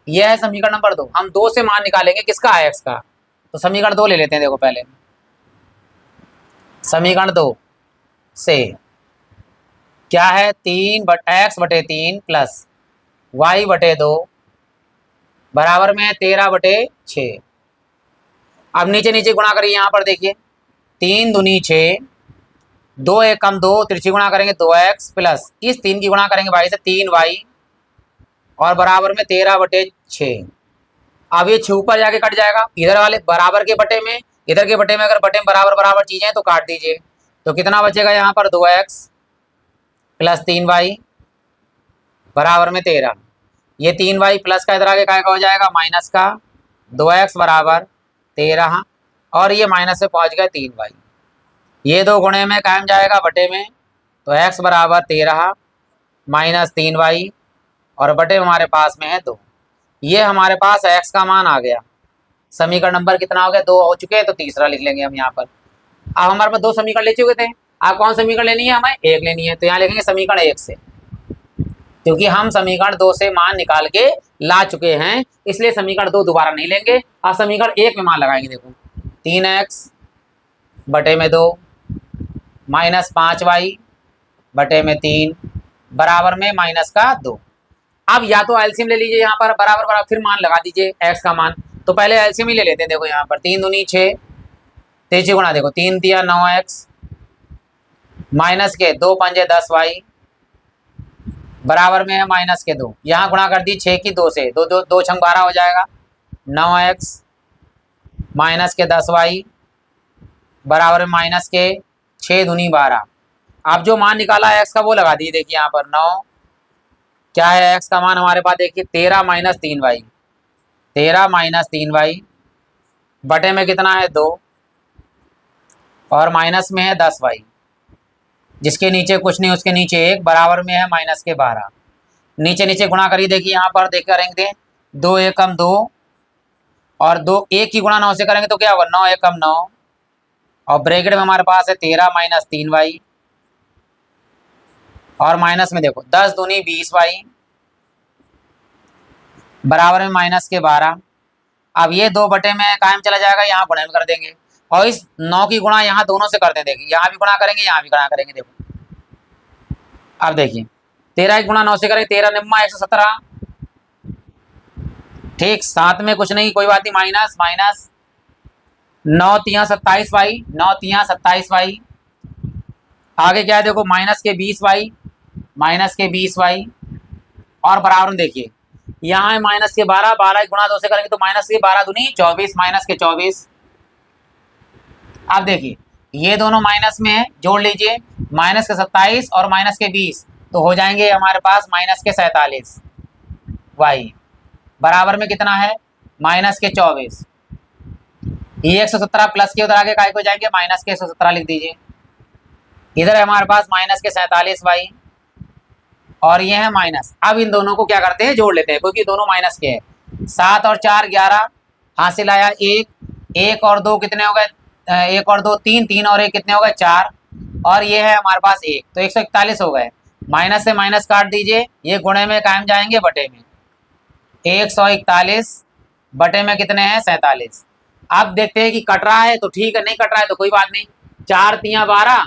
यह है समीकरण नंबर 2। हम 2 से मान निकालेंगे किसका है, x का। तो समीकरण 2 ले लेते हैं। देखो पहले समीकरण 2 से क्या है, 3x/3 प्लस y/2 बराबर में 13/6। अब नीचे नीचे गुणा करिए, यहाँ पर देखिए 3 दूनी 6, 2 एकम 2, तिरछी गुणा करेंगे 2x प्लस इस 3 की गुणा करेंगे y से 3y और बराबर में 13/6। अब ये 6 ऊपर जाके कट जाएगा, इधर वाले बराबर के बटे में, इधर के बटे में अगर बटे में बराबर बराबर चीजें हैं तो काट दीजिए। तो कितना बचेगा यहाँ पर 2x प्लस 3y बराबर में 13। ये 3y प्लस का इधर आगे का हो जाएगा माइनस का, 2x बराबर 13 और ये माइनस से पहुंच गया 3y। ये 2 गुणे में कायम जाएगा बटे में, तो x बराबर 13 माइनस 3y और बटे हमारे पास में है 2। ये हमारे पास x का मान आ गया। समीकरण नंबर कितना हो गया, 2 हो चुके हैं, तो तीसरा लिख लेंगे हम यहाँ पर। अब हमारे पास 2 समीकरण ले चुके थे, आप कौन समीकरण लेनी है, हमें 1 लेनी है। तो यहाँ लिखेंगे समीकरण 1 से, क्योंकि हम समीकरण 2 से मान निकाल के ला चुके हैं, इसलिए समीकरण 2 दोबारा नहीं लेंगे। अब समीकरण 1 में मान लगाएंगे। देखो 3x बटे में 2 माइनस 5y बटे में 3 बराबर में माइनस का 2। अब या तो एलसीएम ले लीजिए, यहाँ पर बराबर बराबर फिर मान लगा दीजिए x का मान। तो पहले एलसीएम ही ले लेते हैं। देखो यहाँ पर 3 दूनी 6, 3 गुणा, देखो 3 तिया 9x माइनस के 2 पंजे 10y बराबर में है माइनस के 2। यहाँ गुणा कर दी 6 की 2 से, 2 2 2 छंग 12 हो जाएगा, 9x माइनस के 10y बराबर में माइनस के 6 दूनी 12। अब जो मान निकाला है x का वो लगा दीजिए। देखिए यहाँ पर 9 क्या है, x का मान हमारे पास देखिए 13 माइनस 3y, 13 माइनस 3y बटे में कितना है 2 और माइनस में है 10y, जिसके नीचे कुछ नहीं उसके नीचे 1 बराबर में है माइनस के 12। नीचे नीचे गुणा करिए, देखिए यहाँ पर देख करेंगे 2 एकम 2 और 2 1 की गुणा 9 से करेंगे तो क्या होगा 9 एकम 9 और ब्रैकेट में हमारे पास है 13 माइनस 3y और माइनस में देखो 10 दूनी 20y बराबर में माइनस के 12। अब ये 2 बटे में कायम चला जाएगा, यहाँ गुणा में कर देंगे और इस 9 की गुणा यहाँ दोनों से कर दें। देखिए यहाँ भी गुणा करेंगे, यहाँ भी गुणा करेंगे। देखो अब देखिए 13 की गुणा 9 से करेंगे, 13 निम्मा 117, ठीक, साथ में कुछ नहीं कोई बात नहीं, माइनस माइनस 9 तिया 27y, 9 तिया 27y, आगे क्या है देखो माइनस के 20y, माइनस के 20y और बराबर में देखिए यहाँ है माइनस के 12, 12 गुणा 2 से करेंगे तो माइनस के 12 दूनी 24, माइनस के 24। अब देखिए ये दोनों माइनस में है, जोड़ लीजिए माइनस के 27 और माइनस के 20, तो हो जाएंगे हमारे पास माइनस के 47 y बराबर में कितना है माइनस के 24। ये 117 प्लस के उधर आगे काय को जाएंगे माइनस के 117 लिख दीजिए। इधर है हमारे पास माइनस के 47 y और ये है माइनस। अब इन दोनों को क्या करते हैं, जोड़ लेते हैं, क्योंकि दोनों माइनस के हैं। 7 और 4 11, हासिल आया 1, 1 और 2 कितने हो गए, 1 और 2 3, 3 और 1 कितने हो गए 4 और ये है हमारे पास 1, तो 141 हो गए। माइनस से माइनस काट दीजिए, ये गुणे में कायम जाएंगे बटे में, 141 बटे में कितने हैं 47। अब देखते हैं कि कट रहा है तो ठीक है, नहीं कट रहा है तो कोई बात नहीं। 4 तियां 12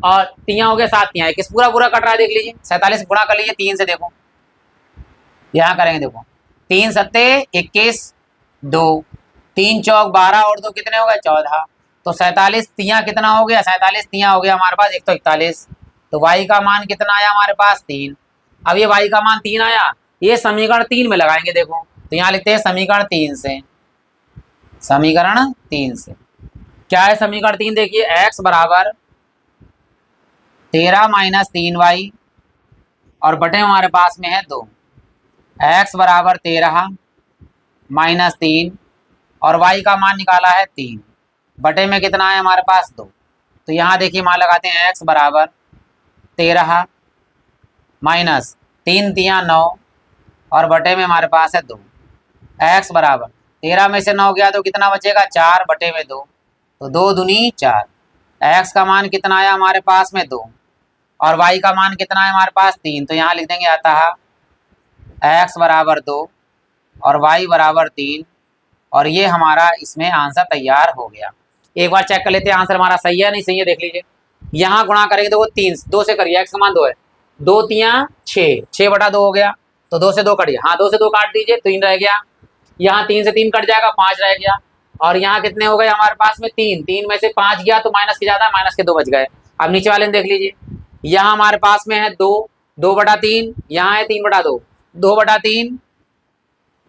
और तियां हो गया 7 तियां 21, पूरा पूरा कट रहा है, देख लीजिए। 47 गुणा कर लीजिए 3 से, देखो यहाँ करेंगे, देखो 3 सत्ते 21, 2 3 चौक 12 और 2 कितने हो गए 14। तो 47 तियां कितना हो गया, 47 तियां हो गया हमारे पास 141। तो y का मान कितना आया हमारे पास 3। अब ये y का मान 3 आया, ये समीकरण 3 में लगाएंगे, देखो तो यहाँ लिखते हैं समीकरण 3 से, समीकरण 3 से क्या है समीकरण 3, देखिए x बराबर 13 माइनस 3y और बटे हमारे पास में है 2। x बराबर 13 माइनस 3 और y का मान निकाला है 3, बटे में कितना है हमारे पास 2। तो यहाँ देखिए मान लगाते हैं x बराबर 13 माइनस 3 तियां 9 और बटे में हमारे पास है 2। x बराबर 13 में से 9 गया तो कितना बचेगा 4 बटे में 2, तो 2 दूनी 4। x का मान कितना आया हमारे पास में 2 और y का मान कितना है हमारे पास 3। तो यहाँ लिख देंगे अतः x बराबर 2 और y बराबर 3 और ये हमारा इसमें आंसर तैयार हो गया। एक बार चेक कर लेते हैं आंसर हमारा सही है नहीं सही है, देख लीजिए। यहाँ गुणा करेंगे तो वो 3 2 से करिए, x का मान 2 है, 2 तियां 6, 6 बटा 2 हो गया, तो 2 से 2 कटिए, हाँ 2 से 2 काट दीजिए, 3 रह गया। यहाँ 3 से 3 कट जाएगा, 5 रह गया। और यहाँ कितने हो गए हमारे पास में 3, 3 में से 5 गया तो माइनस के ज्यादा, माइनस के 2 बच गए। अब नीचे वाले में देख लीजिए, यहाँ हमारे पास में है 2, 2 बटा 3, यहाँ है 3 बटा 2, 2 बटा 3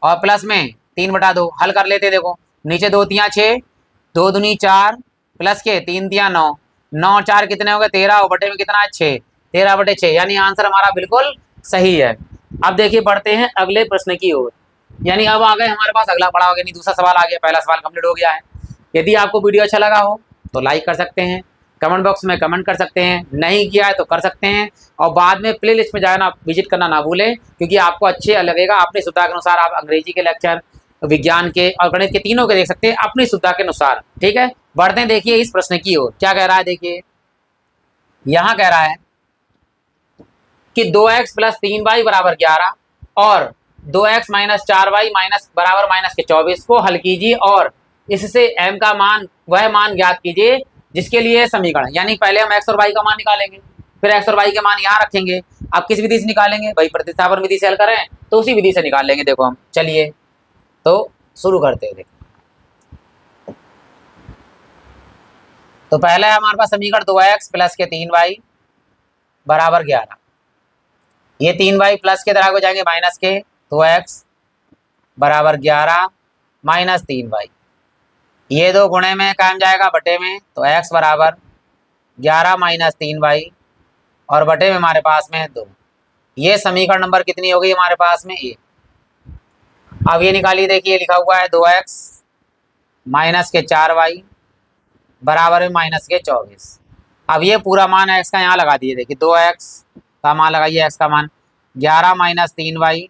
और प्लस में 3 बटा 2, हल कर लेते देखो, नीचे 2 तियां 6, 2 दूनी 4 प्लस के 3 तियां 9, 9 और 4 कितने हो गए 13 और बटे में कितना है 6, 13 बटे 6, यानी आंसर हमारा बिल्कुल सही है। अब देखिए बढ़ते हैं अगले प्रश्न की ओर, यानी अब आ गए हमारे पास अगला पड़ा हो गया, नहीं दूसरा सवाल आ गया, पहला सवाल कंप्लीट हो गया है। यदि आपको वीडियो अच्छा लगा हो तो लाइक कर सकते हैं, कमेंट बॉक्स में कमेंट कर सकते हैं, नहीं किया है तो कर सकते हैं, और बाद में प्लेलिस्ट में जाना विजिट करना ना भूलें, क्योंकि आपको अच्छे लगेगा। अपनी सुविधा के अनुसार आप अंग्रेजी के लेक्चर, विज्ञान के और गणित के तीनों के देख सकते हैं अपनी सुविधा के अनुसार, ठीक है। बढ़ते हैं देखिए इस प्रश्न की ओर, क्या कह रहा है, देखिए यहाँ कह रहा है कि 2x प्लस 3y बराबर 11 और 2x माइनस 4y माइनस बराबर माइनस के 24 को हल कीजिए और इससे m का मान वह मान ज्ञात कीजिए जिसके लिए समीकरण, यानी पहले हम x और y का मान निकालेंगे, फिर x और y के मान यहाँ रखेंगे। अब किस विधि से निकालेंगे भाई, प्रतिस्थापन विधि से हल करें तो उसी विधि से निकाल लेंगे। देखो हम चलिए तो शुरू करते हैं। देखो तो पहला है हमारे पास समीकरण 2x प्लस के 3y बराबर 11, ये 3y प्लस के तरह हो जाएंगे माइनस के, 2x बराबर 11 माइनस 3y, ये 2 गुणे में काम जाएगा बटे में, तो x बराबर 11 माइनस 3y और बटे में हमारे पास में है 2। ये समीकरण नंबर कितनी हो गई हमारे पास में, ये। अब ये निकालिए, देखिए लिखा हुआ है 2x माइनस के 4y बराबर में माइनस के 24। अब ये पूरा मान x का यहाँ लगा दिए, देखिए 2x का मान लगाइए, x का मान 11 माइनस 3y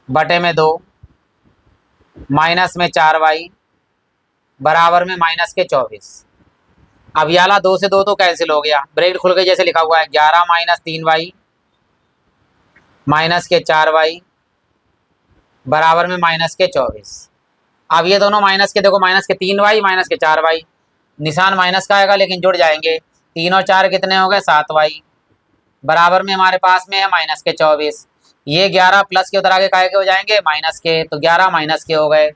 बटे में 2 माइनस में 4y बराबर में माइनस के 24। अब ये वाला 2 से 2 तो कैंसिल हो गया, ब्रैकेट खुल गए, जैसे लिखा हुआ है 11 माइनस 3y माइनस के 4y बराबर में माइनस के 24। अब ये दोनों माइनस के, देखो माइनस के 3y माइनस के 4y, निशान माइनस का आएगा लेकिन जुड़ जाएंगे, 3 और 4 कितने हो गए 7y बराबर में हमारे पास में है माइनस के 24। ये 11 प्लस के उधर आगे काहे के हो जाएंगे माइनस के, तो 11 माइनस के हो गए।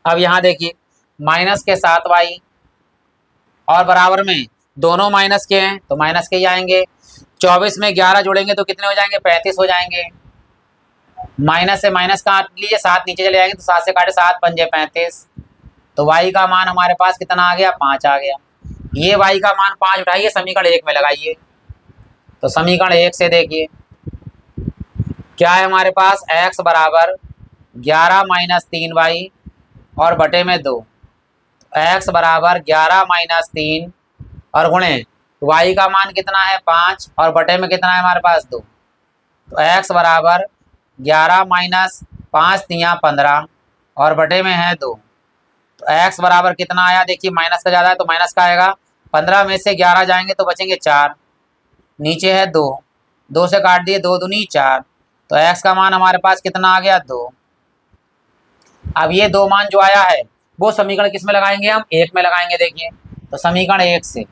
अब यहाँ देखिए माइनस के 7y और बराबर में दोनों माइनस के हैं तो माइनस के ही आएंगे, 24 में 11 जोड़ेंगे तो कितने हो जाएंगे 35 हो जाएंगे, माइनस से माइनस काट लीजिए, 7 नीचे चले जाएंगे तो 7 से काटे 7 पंजे 35, तो y का मान हमारे पास कितना आ गया 5 आ गया। ये y का मान 5 उठाइए समीकरण 1 में लगाइए, तो समीकरण 1 से देखिए क्या है हमारे पास, x बराबर 11 माइनस 3y और बटे में 2, x बराबर 11 माइनस 3 और गुणे y का मान कितना है 5 और बटे में कितना है हमारे पास 2, तो x बराबर 11 माइनस 5 तियां 15 और बटे में है 2, तो x बराबर कितना आया, देखिए माइनस का ज़्यादा है तो माइनस का आएगा, 15 में से 11 जाएंगे तो बचेंगे 4, नीचे है 2, 2 से काट दिए 2 दूनी 4, तो x का मान हमारे पास कितना आ गया 2। अब ये 2 मान जो आया है वो समीकरण किस में लगाएंगे हम, 1 में लगाएंगे। देखिए तो समीकरण 1 से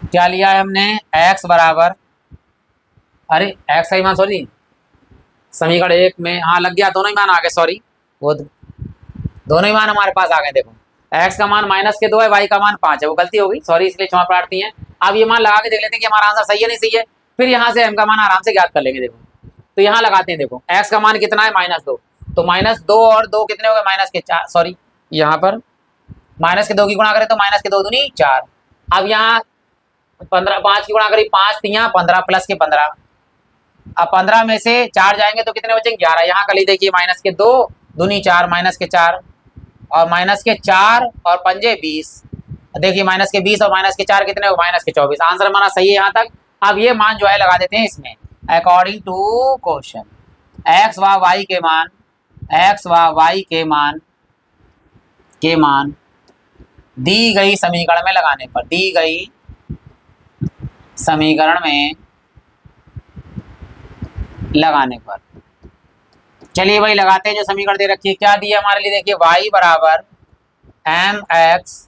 क्या लिया है हमने, x बराबर, अरे x का ही मान, सॉरी समीकरण 1 में, हाँ लग गया, दोनों ही मान आ गए, सॉरी वो दोनों ही मान हमारे पास आ गए। देखो x का मान -2 है, y का मान 5 है, वो गलती हो गई, सॉरी, इसलिए क्षमा प्रार्थी है। अब ये मान लगा के देख लेते हैं कि हमारा आंसर सही है नहीं सही है, फिर यहाँ से m का मान आराम से ज्ञात कर लेंगे। देखो तो यहाँ लगाते हैं, देखो x का मान कितना है, -2, तो -2 और 2 कितने हो गए, -4, सॉरी यहाँ पर -2 की गुणा करें तो -2 दूनी 4। अब यहाँ 15, 5 की गुणा करी 5 3 15 प्लस के 15, अब 15 में से 4 जाएंगे तो कितने बचेंगे, 11। यहाँ कल देखिए -2 दूनी 4, -4 और -4 और पंजे 20, देखिए -20 और -4 कितने हो, -24। आंसर हमारा सही है यहाँ तक। अब ये मान जो है लगा देते हैं इसमें, अकॉर्डिंग टू क्वेश्चन x व y के मान, x व y के मान दी गई समीकरण में लगाने पर, दी गई समीकरण में लगाने पर, चलिए भाई लगाते हैं। जो समीकरण दे रखी है क्या दी है हमारे लिए, देखिए y बराबर mx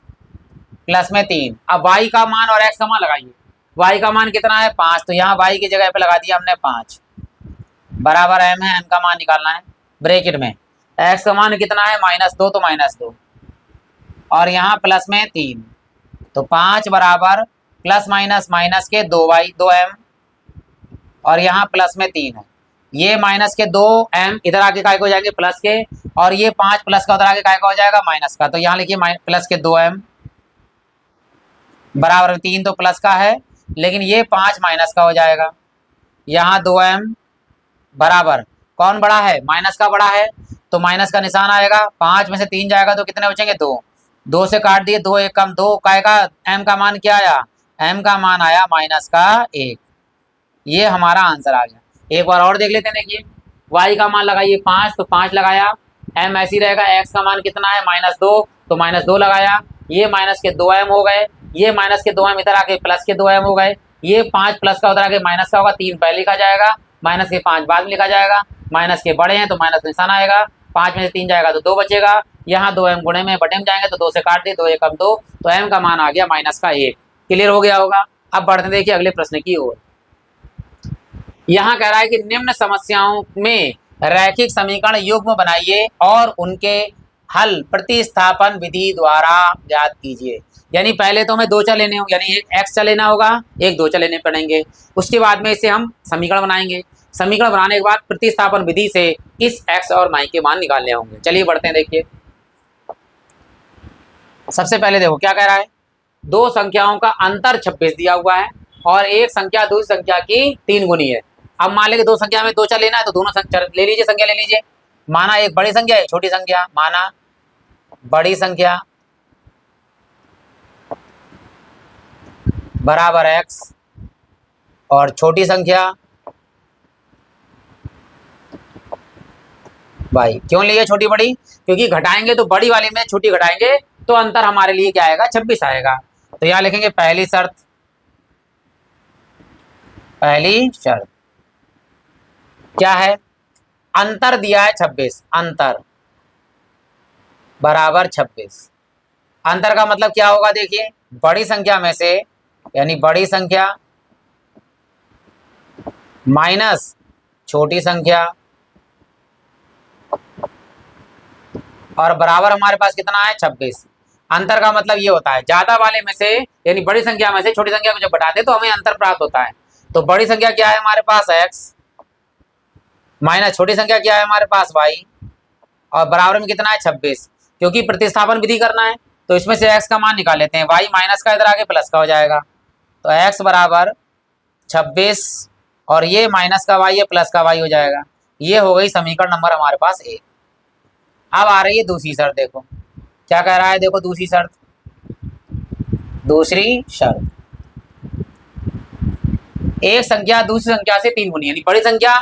प्लस में 3। अब y का मान और x का मान लगाइए, y का मान कितना है 5, तो यहाँ y की जगह पे लगा दिया हमने 5, बराबर m है, m का मान निकालना है ब्रैकेट में, x का मान कितना है -2, तो -2 और यहाँ प्लस में 3, तो 5 बराबर प्लस माइनस के 2y 2m और यहाँ प्लस में 3 है, ये माइनस के 2m इधर आके काय को हो जाएंगे प्लस के, और ये 5 प्लस का उधर आके काय को हो जाएगा माइनस का, तो यहाँ लिखिए प्लस के 2m बराबर 3, तो प्लस का है, लेकिन ये 5 माइनस का हो जाएगा। यहाँ 2m बराबर कौन बड़ा है, माइनस का बड़ा है, तो माइनस का निशान आएगा, 5 में से 3 जाएगा तो कितने बचेंगे 2, 2 से काट दिए, 2 1 कम 2 का, m का मान क्या आया, m का मान आया -1। ये हमारा आंसर आ गया। एक बार और देख लेते हैं, देखिए y का मान लगाइए 5, तो 5 लगाया, m ऐसी रहेगा, x का मान कितना है -2, तो -2 लगाया, ये माइनस के 2m हो गए, ये माइनस के 2m इधर आके प्लस के 2m हो गए, ये 5 प्लस का उधर आके माइनस का होगा, 3 पहले लिखा जाएगा, माइनस के 5 बाद में लिखा जाएगा, माइनस के बड़े हैं तो माइनस निशान आएगा, 5 में से 3 जाएगा तो 2 बचेगा, यहाँ 2m गुणे में बटे में जाएंगे तो 2 से काट दिए, 2 1 कम 2, तो m का मान आ गया -1। क्लियर हो गया होगा। अब बढ़ते देखिए अगले प्रश्न की ओर। यहाँ कह रहा है कि निम्न समस्याओं में रैखिक समीकरण युग्म बनाइए और उनके हल प्रतिस्थापन विधि द्वारा ज्ञात कीजिए। यानी पहले तो हमें 2 चर लेने होंगे, यानी एक x चर लेना होगा, एक 2 चर लेने पड़ेंगे, उसके बाद में इसे हम समीकरण बनाएंगे, समीकरण बनाने के बाद प्रतिस्थापन विधि से इस x और y के मान निकालने होंगे। चलिए बढ़ते हैं, देखिए सबसे पहले देखो क्या कह रहा है, 2 संख्याओं का अंतर 26 दिया हुआ है और एक संख्या दूसरी संख्या की 3 गुनी है। अब मान लें कि 2 संख्या में 2 चर लेना है, तो दोनों चर ले लीजिए, संख्या ले लीजिए, माना एक बड़ी संख्या है छोटी संख्या, माना बड़ी संख्या बराबर x और छोटी संख्या y। क्यों लिए छोटी बड़ी, क्योंकि घटाएंगे तो बड़ी वाली में छोटी घटाएंगे तो अंतर हमारे लिए क्या आएगा 26 आएगा। तो यहां लिखेंगे पहली शर्त क्या है, अंतर दिया है 26, अंतर बराबर 26। अंतर का मतलब क्या होगा, देखिए बड़ी संख्या में से, यानी बड़ी संख्या माइनस छोटी संख्या और बराबर हमारे पास कितना है 26। अंतर का मतलब ये होता है ज्यादा वाले में से, यानी बड़ी संख्या में से छोटी संख्या को जब घटाते तो हमें अंतर प्राप्त होता है। तो बड़ी संख्या क्या है हमारे पास x माइनस छोटी संख्या क्या है हमारे पास y और बराबर में कितना है 26। क्योंकि प्रतिस्थापन विधि करना है तो इसमें से x का मान निकाल लेते हैं, y माइनस का इधर आगे प्लस का हो जाएगा, तो x बराबर 26 और ये माइनस का y, ये प्लस का y हो जाएगा। ये हो गई समीकरण नंबर हमारे पास 1। अब आ रही है दूसरी शर्त, देखो क्या कह रहा है, देखो दूसरी शर्त, एक संख्या दूसरी संख्या से 3 गुनी, यानी बड़ी संख्या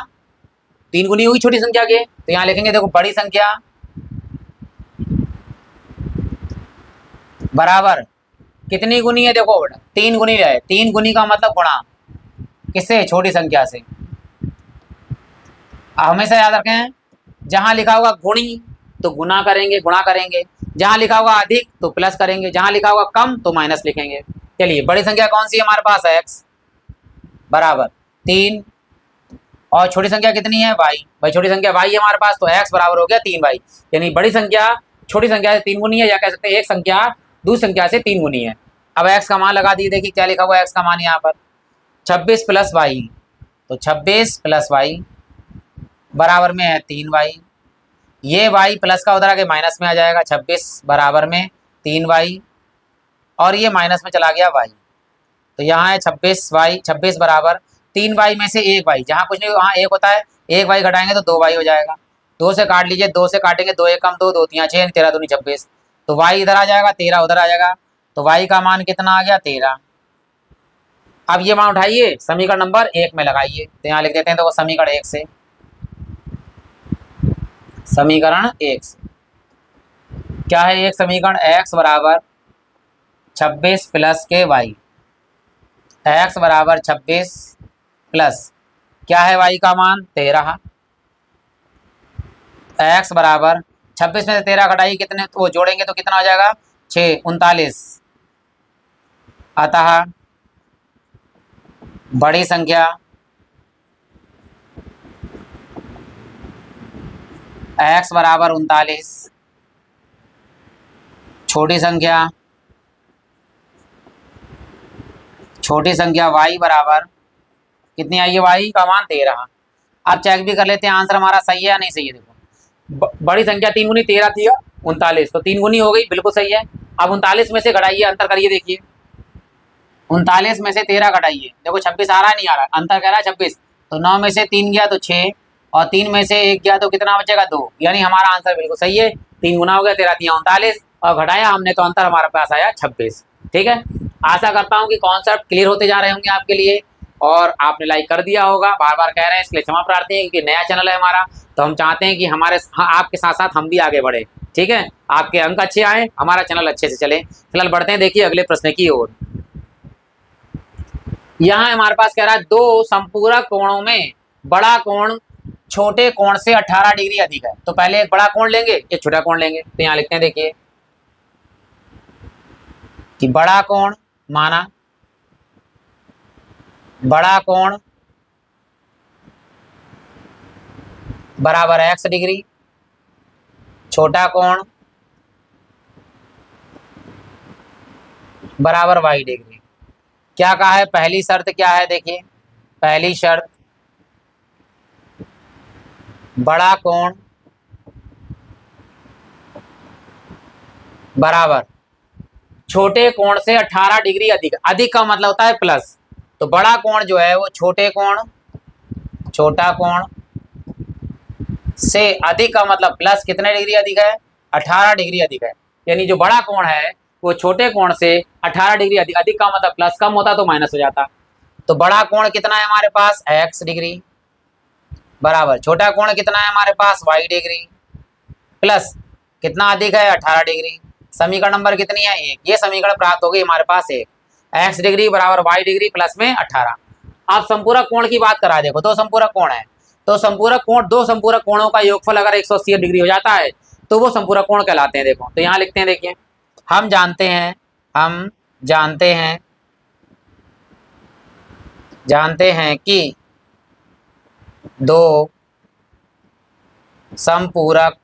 3 गुनी हुई छोटी संख्या के, तो यहाँ लिखेंगे देखो बड़ी संख्या बराबर कितनी गुनी है, देखो 3 गुनी है, 3 गुनी का मतलब गुणा किससे, छोटी संख्या से। हमेशा याद रखें जहां लिखा होगा गुणी तो गुणा करेंगे, जहां लिखा होगा अधिक तो प्लस करेंगे, जहां लिखा होगा कम तो माइनस लिखेंगे। चलिए बड़ी संख्या कौन सी है हमारे पास, x बराबर 3, और छोटी संख्या कितनी है y, भाई छोटी संख्या y है हमारे पास, तो x बराबर हो गया 3y। यानी बड़ी संख्या छोटी संख्या से 3 गुनी है, या कह सकते हैं एक संख्या दूसरी संख्या से 3 गुनी है। अब x का मान लगा दिए, देखिए क्या लिखा हुआ है x का मान यहाँ पर 26 प्लस वाई, तो 26 प्लस वाई बराबर में है 3y। ये y प्लस का उधर आके माइनस में आ जाएगा, 26 बराबर में 3y, और ये माइनस में चला गया y, तो यहाँ है 26 बराबर 3y में से 1y, जहाँ कुछ नहीं वहाँ 1 होता है, 1y घटाएंगे तो 2y हो जाएगा। 2 से काट लीजिए, 2 से काटेंगे 2 1 कम 2, 2 3 6, 13 दूनी 26, तो y इधर आ जाएगा, 13 उधर आ जाएगा, तो y का मान कितना आ गया 13। अब ये मान उठाइए समीकरण नंबर 1 में लगाइए, तो यहाँ लिख देते हैं, तो समीकरण 1 से, समीकरण 1 से क्या है, एक समीकरण x बराबर 26 प्लस के y, x बराबर 26 प्लस क्या है y का मान 13, x बराबर 26 में से 13 घटाइए कितने, तो वो जोड़ेंगे तो कितना हो जाएगा 6 39। अतः बड़ी संख्या x बराबर 39, छोटी संख्या y बराबर कितनी आई है, y का मान 13। अब चेक भी कर लेते हैं आंसर हमारा सही है या नहीं सही है। देखो बड़ी संख्या 3 गुनी 13 थी 39, तो 3 गुनी हो गई, बिल्कुल सही है। अब 39 में से घटाइए, अंतर करिए, देखिए 39 में से 13 घटाइए, देखो 26 आ रहा है नहीं आ रहा, अंतर कह रहा है 26, तो 9 में से 3 गया तो 6, और 3 में से 1 गया तो कितना बचेगा 2, यानी हमारा आंसर बिल्कुल सही है। 3 गुना हो गया, 13 3 39, और घटाया हमने तो अंतर हमारे पास आया 26। ठीक है, आशा करता हूँ कि कॉन्सेप्ट क्लियर होते जा रहे होंगे आपके लिए, और आपने लाइक कर दिया होगा। बार बार कह रहे हैं, इसलिए क्षमा प्रार्थी है, क्योंकि नया चैनल है हमारा, तो हम चाहते हैं कि आपके साथ साथ हम भी आगे बढ़े। ठीक है, आपके अंक अच्छे आए, हमारा चैनल अच्छे से चले। फिलहाल बढ़ते हैं, देखिए अगले प्रश्न की ओर। यहाँ हमारे पास कह रहा है, दो संपूरक कोणों में बड़ा कोण छोटे कोण से 18 डिग्री अधिक है। तो पहले एक बड़ा कोण लेंगे, एक छोटा कोण लेंगे, तो यहाँ लिखते हैं, देखिए कि बड़ा कोण माना, बड़ा कोण बराबर x डिग्री, छोटा कोण बराबर y डिग्री। क्या कहा है, पहली शर्त क्या है, देखिए पहली शर्त, बड़ा कोण बराबर छोटे कोण से 18 डिग्री अधिक, अधिक का मतलब होता है प्लस, तो बड़ा कोण जो है वो छोटा कोण से अधिक का मतलब प्लस कितने डिग्री अधिक है, 18 डिग्री अधिक है। यानी जो बड़ा कोण है वो छोटे कोण से 18 डिग्री अधिक, अधिक का मतलब प्लस, कम होता तो माइनस हो जाता। तो बड़ा कोण कितना है हमारे पास x डिग्री, बराबर छोटा कोण कितना है हमारे पास y डिग्री, प्लस कितना अधिक है 18 डिग्री। समीकरण नंबर कितनी है 1, ये समीकरण प्राप्त हो गई हमारे पास 1, x डिग्री बराबर y डिग्री प्लस में 18। आप संपूरक कोण की बात करा, देखो दो संपूरक कोण है, तो संपूरक कोण, दो संपूरक कोणों का योगफल अगर 180 डिग्री हो जाता है तो वो संपूरक कोण कहलाते हैं। देखो तो यहाँ लिखते हैं, देखिए हम जानते हैं कि दो संपूरक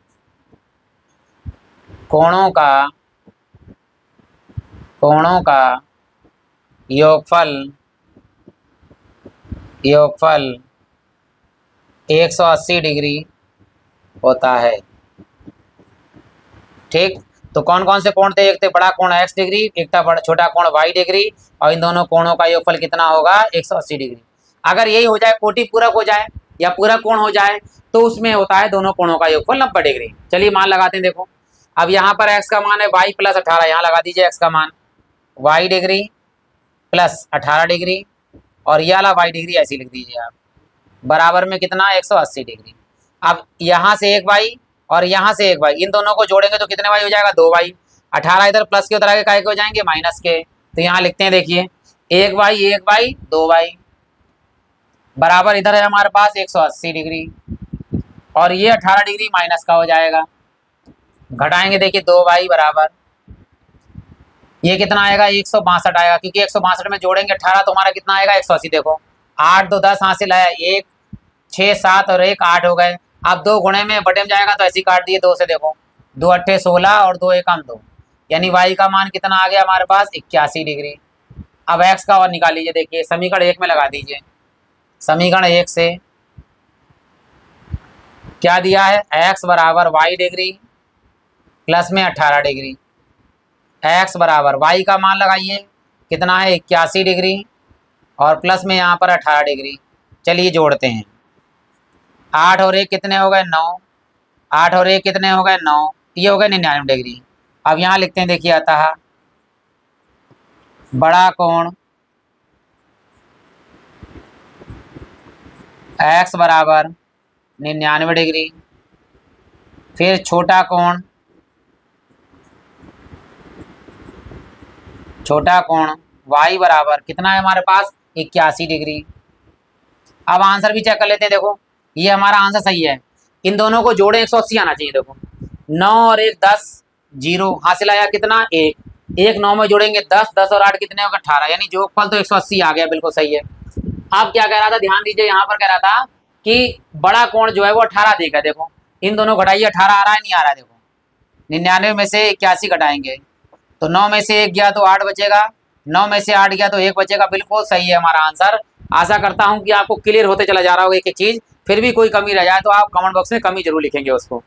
कोणों का योगफल 180 डिग्री होता है। ठीक, तो कौन कौन से कोण थे, एक थे बड़ा कोण x डिग्री, एक था बड़ा छोटा कोण y डिग्री, और इन दोनों कोणों का योगफल कितना होगा 180 डिग्री। अगर यही हो जाए, कोटि पूरक हो जाए या पूरक कोण हो जाए, तो उसमें होता है दोनों कोणों का योगफल 90 डिग्री। चलिए मान लगाते हैं, देखो अब यहाँ पर x का मान है y प्लस 18, यहाँ लगा दीजिए x का मान y डिग्री प्लस 18 डिग्री, और यह वाला y डिग्री ऐसी लिख दीजिए आप, बराबर में कितना 180 डिग्री। अब यहाँ से एक y और यहाँ से एक y, इन दोनों को जोड़ेंगे तो कितने y हो जाएगा 2y, 18 इधर प्लस के उधर आगे काय के हो जाएंगे माइनस के, तो यहाँ लिखते हैं, देखिए एक y 2y बराबर इधर है हमारे पास 180 डिग्री, और ये 18 डिग्री माइनस का हो जाएगा। घटाएंगे देखिए 2y बराबर, ये कितना आएगा 162 आएगा, क्योंकि 162 में जोड़ेंगे 18 तो हमारा कितना आएगा 180। देखो 8 2 10 हासिल है, 1 6 7 और 1 8 हो गए। अब 2 गुणे में बटे में जाएगा तो ऐसे ही काट दिए 2 से। देखो 2 अट्ठे 16 और 2 एकम 2, यानी y का मान कितना आ गया हमारे पास 81 डिग्री। अब x का और निकाल लीजिए, देखिए समीकरण 1 में लगा दीजिए। समीकरण 1 से क्या दिया है, x बराबर y डिग्री प्लस में 18 डिग्री। x बराबर y का मान लगाइए कितना है 81 डिग्री और प्लस में यहाँ पर 18 डिग्री। चलिए जोड़ते हैं, 8 और 1 कितने हो गए 9, 8 और 1 कितने हो गए 9, ये हो गए 99 डिग्री। अब यहाँ लिखते हैं देखिए, अतः बड़ा कोण x बराबर 99 डिग्री, फिर छोटा कोण y बराबर कितना है हमारे पास 81 डिग्री। अब आंसर भी चेक कर लेते हैं। देखो ये हमारा आंसर सही है, इन दोनों को जोड़े 180 आना चाहिए। देखो 9 और 1 10, 0 हासिल आया कितना 1, 1 9 में जोड़ेंगे 10, 10 और 8 कितने होगा 18, यानी जोगफल तो 180 आ गया, बिल्कुल सही है। अब क्या कह रहा था, ध्यान दीजिए, यहाँ पर कह रहा था कि बड़ा कोण जो है वो 18 देगा। देखो इन दोनों घटाइए, 18 आ रहा है नहीं आ रहा है। देखो 99 में से 81 घटाएंगे तो 9 में से 1 गया तो 8 बचेगा, 9 में से 8 गया तो 1 बचेगा। बिल्कुल सही है हमारा आंसर। आशा करता हूं कि आपको क्लियर होते चला जा रहा होगा एक एक चीज, फिर भी कोई कमी रह जाए तो आप कमेंट बॉक्स में कमी जरूर लिखेंगे उसको।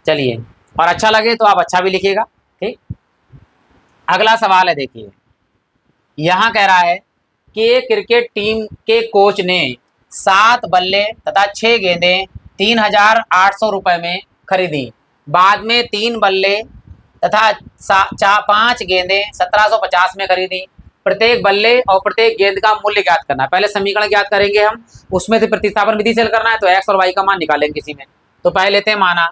चलिए, और अच्छा लगे तो आप अच्छा भी लिखिएगा, ठीक। अगला सवाल है, देखिए यहाँ कह रहा है कि एक क्रिकेट टीम के कोच ने 7 बल्ले तथा 6 गेंदें 3,800 रुपये में खरीदी। बाद में 3 बल्ले तथा 5 गेंदें 1750 में खरीदी। प्रत्येक बल्ले और प्रत्येक गेंद का मूल्य ज्ञात करना है। पहले समीकरण ज्ञात करेंगे हम, उसमें से प्रतिस्थापन विधि से करना है, तो x और y का मान निकालेंगे किसी में। तो पहले लेते हैं माना,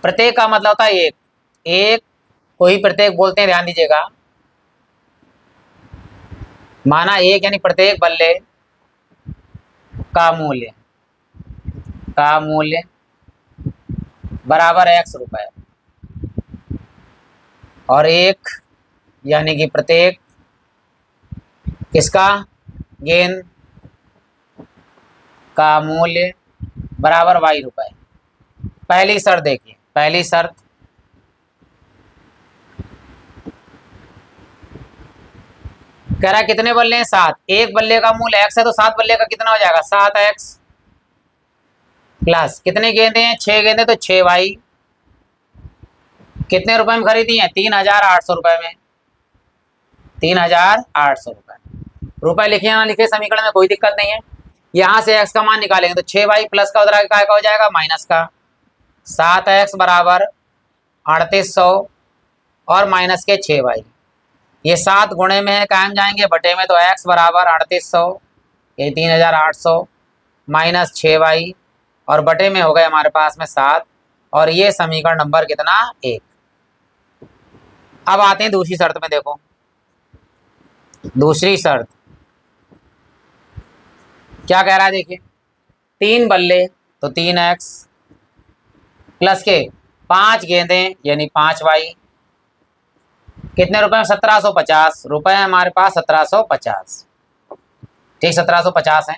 प्रत्येक का मतलब होता है एक, एक को ही प्रत्येक बोलते हैं, ध्यान दीजिएगा। माना एक यानी प्रत्येक बल्ले का मूल्य बराबर x रुपए, और एक यानी कि प्रत्येक किसका, गेंद का मूल्य बराबर y रुपए। पहली शर्त देखिए, पहली शर्त कह रहा है कितने बल्ले हैं 7, एक बल्ले का मूल्य x है तो 7 बल्ले का कितना हो जाएगा 7x, प्लस कितने गेंदे हैं 6 गेंदे तो 6y, कितने रुपए में खरीदी है 3,800 रुपए में, 3,800 रुपए। रुपए लिखे या ना लिखे समीकरण में कोई दिक्कत नहीं है। यहाँ से x का मान निकालेंगे तो 6y प्लस का उधर का हो जाएगा माइनस का, 7x बराबर 3800 और माइनस के 6y, ये 7 गुणे में है, कायम जाएंगे बटे में, तो x बराबर 3800 ये 3,800 माइनस 6y और बटे में हो गए हमारे पास में 7, और ये समीकरण नंबर कितना 1। अब आते हैं दूसरी शर्त में। देखो दूसरी शर्त क्या कह रहा है, देखिए 3 बल्ले तो 3x प्लस के 5 गेंदें यानी 5y, कितने रुपए में 1750 रुपए है हमारे पास, 1750, ठीक 1750 है।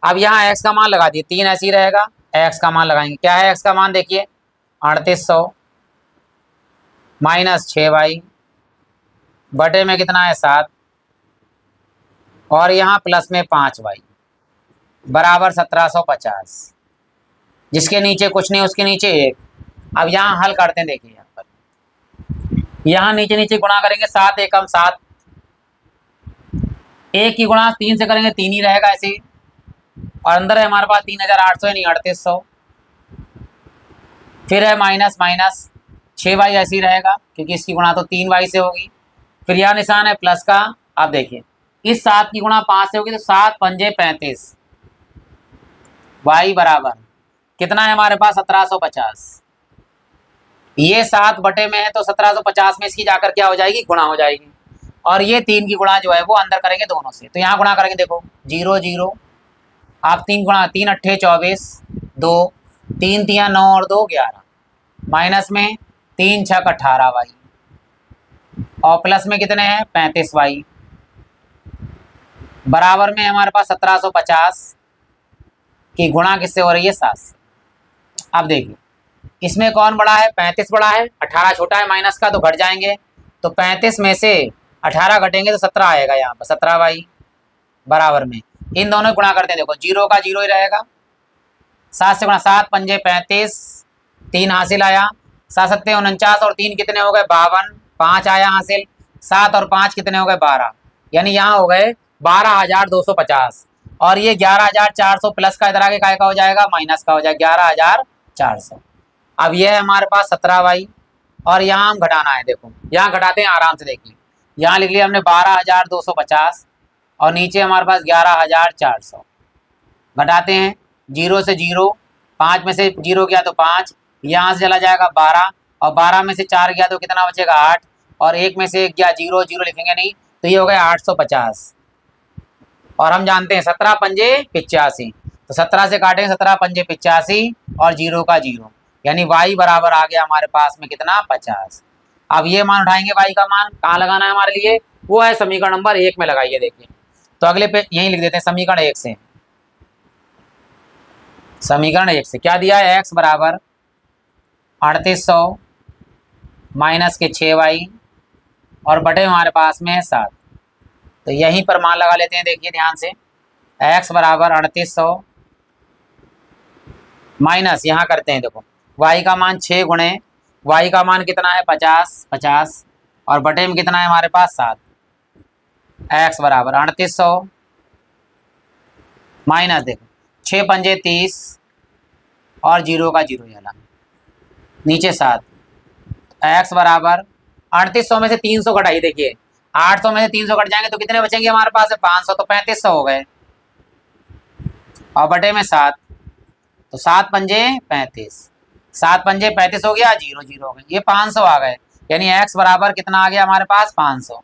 अब यहाँ x का मान लगा दिए, 3 ऐसे ही रहेगा, x का मान लगाएंगे, क्या है x का मान देखिए 3800 माइनस 6y बटे में कितना है 7, और यहाँ प्लस में 5y बराबर 1750, जिसके नीचे कुछ नहीं उसके नीचे 1। अब यहाँ हल करते हैं, देखिए यहाँ पर, यहाँ नीचे नीचे गुणा करेंगे, 7 एकम 7, 1 की गुणा 3 से करेंगे 3 ही रहेगा ऐसे ही, और अंदर है हमारे पास 3,800 यानी 3800, फिर है माइनस माइनस 6y ऐसे ही रहेगा क्योंकि इसकी गुणा तो 3y से होगी, फिर यह निशान है प्लस का। अब देखिए इस 7 की गुणा 5 से होगी तो 7 पंजे 35, y बराबर कितना है हमारे पास 1750, ये 7 बटे में है तो 1750 में इसकी जाकर क्या हो जाएगी गुणा हो जाएगी, और ये 3 की गुणा जो है वो अंदर करेंगे दोनों से, तो यहाँ गुणा करेंगे, देखो 0 0, आप 3 गुणा 3 अट्ठे 24, 2 3 3 9 और 2 11, माइनस में 3 छक 18y और प्लस में कितने हैं 35y बराबर में हमारे पास 1750 की गुणा किससे हो रही है 7 से। अब देखिए इसमें कौन बड़ा है 35 बड़ा है, 18 छोटा है माइनस का तो घट जाएंगे, तो 35 में से 18 घटेंगे तो 17 आएगा यहाँ पर 17y बराबर में इन दोनों गुणा करते हैं। देखो 0 का 0 ही रहेगा, 7 से गुणा 7 पंजे 35 3 हासिल आया, 7 सत्ते 49 और 3 कितने हो गए 52 5 आया हासिल, 7 और 5 कितने हो गए 12 यानी यहाँ हो गए 12,250 और ये 11,400 प्लस का इधर आगे काय का हो जाएगा माइनस का हो जाएगा 11,400। अब ये है हमारे पास 17y और यहाँ हम घटाना है। देखो यहाँ घटाते हैं आराम से, देखिए यहाँ लिख लिया हमने 12,250 और नीचे हमारे पास 11,400 घटाते हैं 0 से 0 5 में से 0 गया तो 5 यहाँ से चला जाएगा 12 और 12 में से 4 गया तो कितना बचेगा 8 और 1 में से 1 गया 0 0 लिखेंगे नहीं तो ये हो गया 850 और हम जानते हैं 17 पंजे 85 तो 17 से काटेंगे 17 पंजे 85 और 0 का 0 यानी y बराबर आ गया हमारे पास में कितना 50। अब ये मान उठाएंगे y का मान कहाँ लगाना है हमारे लिए, वो है समीकरण नंबर 1 में लगाइए। देखिए तो अगले पे यहीं लिख देते हैं समीकरण 1 से। समीकरण 1 से क्या दिया है x बराबर 3800 माइनस के 6y और बटे हमारे पास में है 7, तो यहीं पर मान लगा लेते हैं। देखिए ध्यान से x बराबर 3800 माइनस यहाँ करते हैं, देखो y का मान 6 गुणे y का मान कितना है 50 और बटे में कितना है हमारे पास 7, x बराबर 3800 माइनस देखो 6 पंजे 30 और 0 का 0 जाला नीचे 7, x बराबर 3800 में से 300 घटाइए। देखिए 800 में से 300 घट जाएंगे तो कितने बचेंगे हमारे पास है 500, तो 3500 हो गए और बटे में 7 तो 7 पंजे 35 7 पंजे 35 हो गया 0 0 हो गए, ये 500 आ गए यानी x बराबर कितना आ गया हमारे पास 500।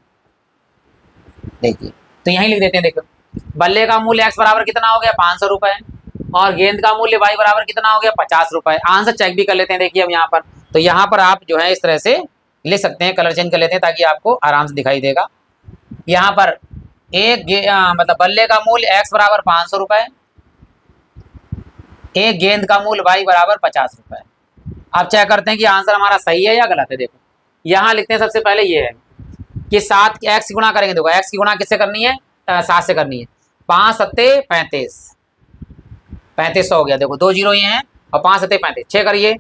देखिए तो यहीं लिख देते हैं। देखो बल्ले का मूल्य x बराबर कितना हो गया 500 रुपए और गेंद का मूल्य y बराबर कितना हो गया 50 रुपए। आंसर चेक भी कर लेते हैं। देखिए हम यहाँ पर, तो यहाँ पर आप जो है इस तरह से ले सकते हैं, कलर चेंज कर लेते हैं ताकि आपको आराम से दिखाई देगा। यहाँ पर मतलब बल्ले का मूल्य x बराबर 500 रुपए, एक गेंद का मूल्य y बराबर 50 रुपए। अब चेक करते हैं कि आंसर हमारा सही है या गलत है। देखो यहाँ लिखते हैं सबसे पहले ये है कि 7 x की गुणा करेंगे। देखो x की गुणा किससे करनी है 7 से करनी है, 5 सत्ते 35 हो गया। देखो 2 0 ही हैं और 5 सत्ते 35, 6 करिए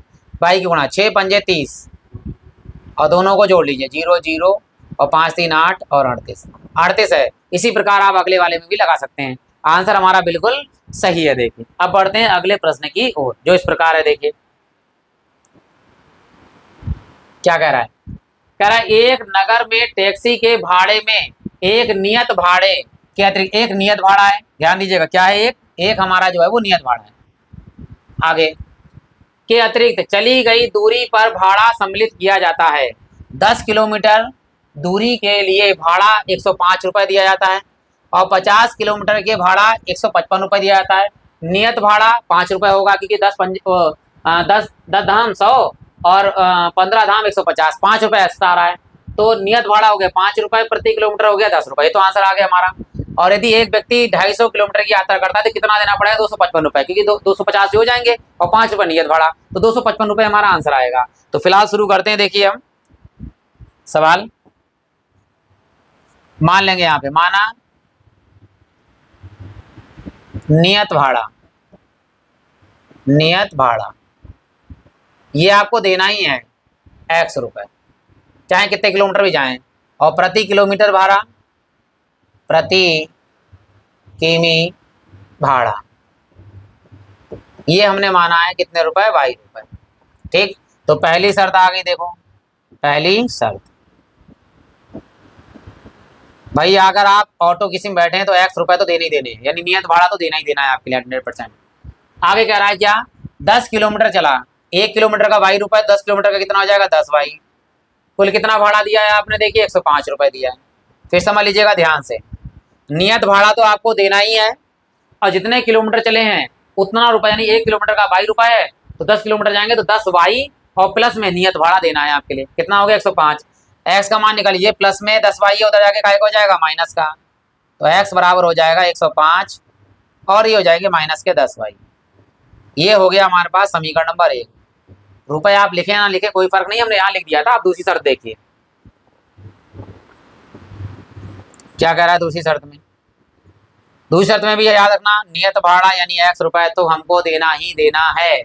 y की गुणा 6 पंजे 30 और दोनों को जोड़ लीजिए 0 0 और 5 3 8 और 38 है। इसी प्रकार आप अगले वाले में भी लगा सकते हैं। आंसर हमारा बिल्कुल सही है। देखिए अब बढ़ते हैं अगले प्रश्न की ओर जो इस प्रकार है। देखिए क्या कह रहा है, कह रहा है एक नगर में टैक्सी के भाड़े में एक नियत भाड़े के अतिरिक्त एक नियत भाड़ा है। ध्यान दीजिएगा क्या है, एक हमारा जो है वो नियत भाड़ा है। आगे के अतिरिक्त चली गई दूरी पर भाड़ा सम्मिलित किया जाता है। 10 किलोमीटर दूरी के लिए भाड़ा 105 रुपये दिया जाता है और 50 किलोमीटर के भाड़ा 155 रुपये दिया जाता है। नियत भाड़ा 5 रुपये होगा क्योंकि 10 धाम 100 और 15 धाम 150, 5 रुपये एक्स्ट्रा आ रहा है, तो नियत भाड़ा हो गया 5 रुपये, प्रति किलोमीटर हो गया 10 रुपये। तो आंसर आ गया हमारा। और यदि एक व्यक्ति 250 किलोमीटर की यात्रा करता है तो कितना देना पड़ेगा 255 रुपये, क्योंकि 250 हो जाएंगे और 5 रुपये नियत भाड़ा, तो 255 रुपये हमारा आंसर आएगा। तो फिलहाल शुरू करते हैं। देखिए हम सवाल मान लेंगे, यहाँ पे माना नियत भाड़ा ये आपको देना ही है x रुपए, चाहे कितने किलोमीटर भी जाएं, और प्रति किलोमीटर भाड़ा, प्रति किमी भाड़ा ये हमने माना है कितने रुपए y रुपए। ठीक, तो पहली शर्त आ गई। देखो पहली शर्त भाई अगर आप ऑटो किसी में बैठे हैं तो x रुपए तो देने ही देने, यानी नियत भाड़ा तो देना ही देना है आपके लिए 100%। आगे कह रहा है क्या 10 किलोमीटर चला, 1 किलोमीटर का y रुपए, 10 किलोमीटर का कितना हो जाएगा 10y। कुल कितना भाड़ा दिया है आपने, देखिए 105 रुपए दिया है। फिर समझ लीजिएगा ध्यान से, नियत भाड़ा तो आपको देना ही है और जितने किलोमीटर चले हैं उतना रुपए, यानी 1 किलोमीटर का y रुपए है तो 10 किलोमीटर जाएंगे तो 10y और प्लस में नियत भाड़ा देना है आपके लिए। कितना हो गया 105। एक्स का मान निकालिए, प्लस में 10y उधर जाके काय को हो जाएगा माइनस का, तो एक्स बराबर हो जाएगा 105 और ये हो जाएगी माइनस के 10y। ये हो गया हमारे पास समीकरण नंबर 1। रुपए आप लिखे ना लिखे कोई फर्क नहीं, हमने यहाँ लिख दिया था। आप दूसरी शर्त देखिए क्या कह रहा है दूसरी शर्त में। दूसरी शर्त में भी याद रखना, नियत भाड़ा यानी x रुपए तो हमको देना ही देना है।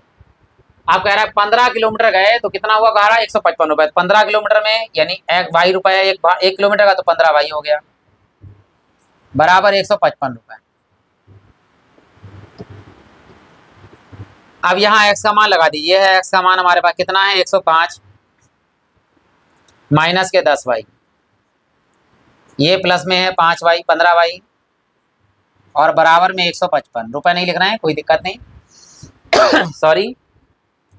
आप कह रहा है 15 किलोमीटर गए तो कितना हुआ कह रहा है 155 रुपए। 15 किलोमीटर में यानी वाई रुपए, एक किलोमीटर का तो 15 वाई हो गया, बराबर 155 रुपए। अब यहाँ x का मान लगा दीजिए, है x का मान हमारे पास कितना है 105 माइनस के 10y, ये प्लस में है 5y 15y और बराबर में 155 रुपए। नहीं लिख रहे हैं कोई दिक्कत नहीं सॉरी।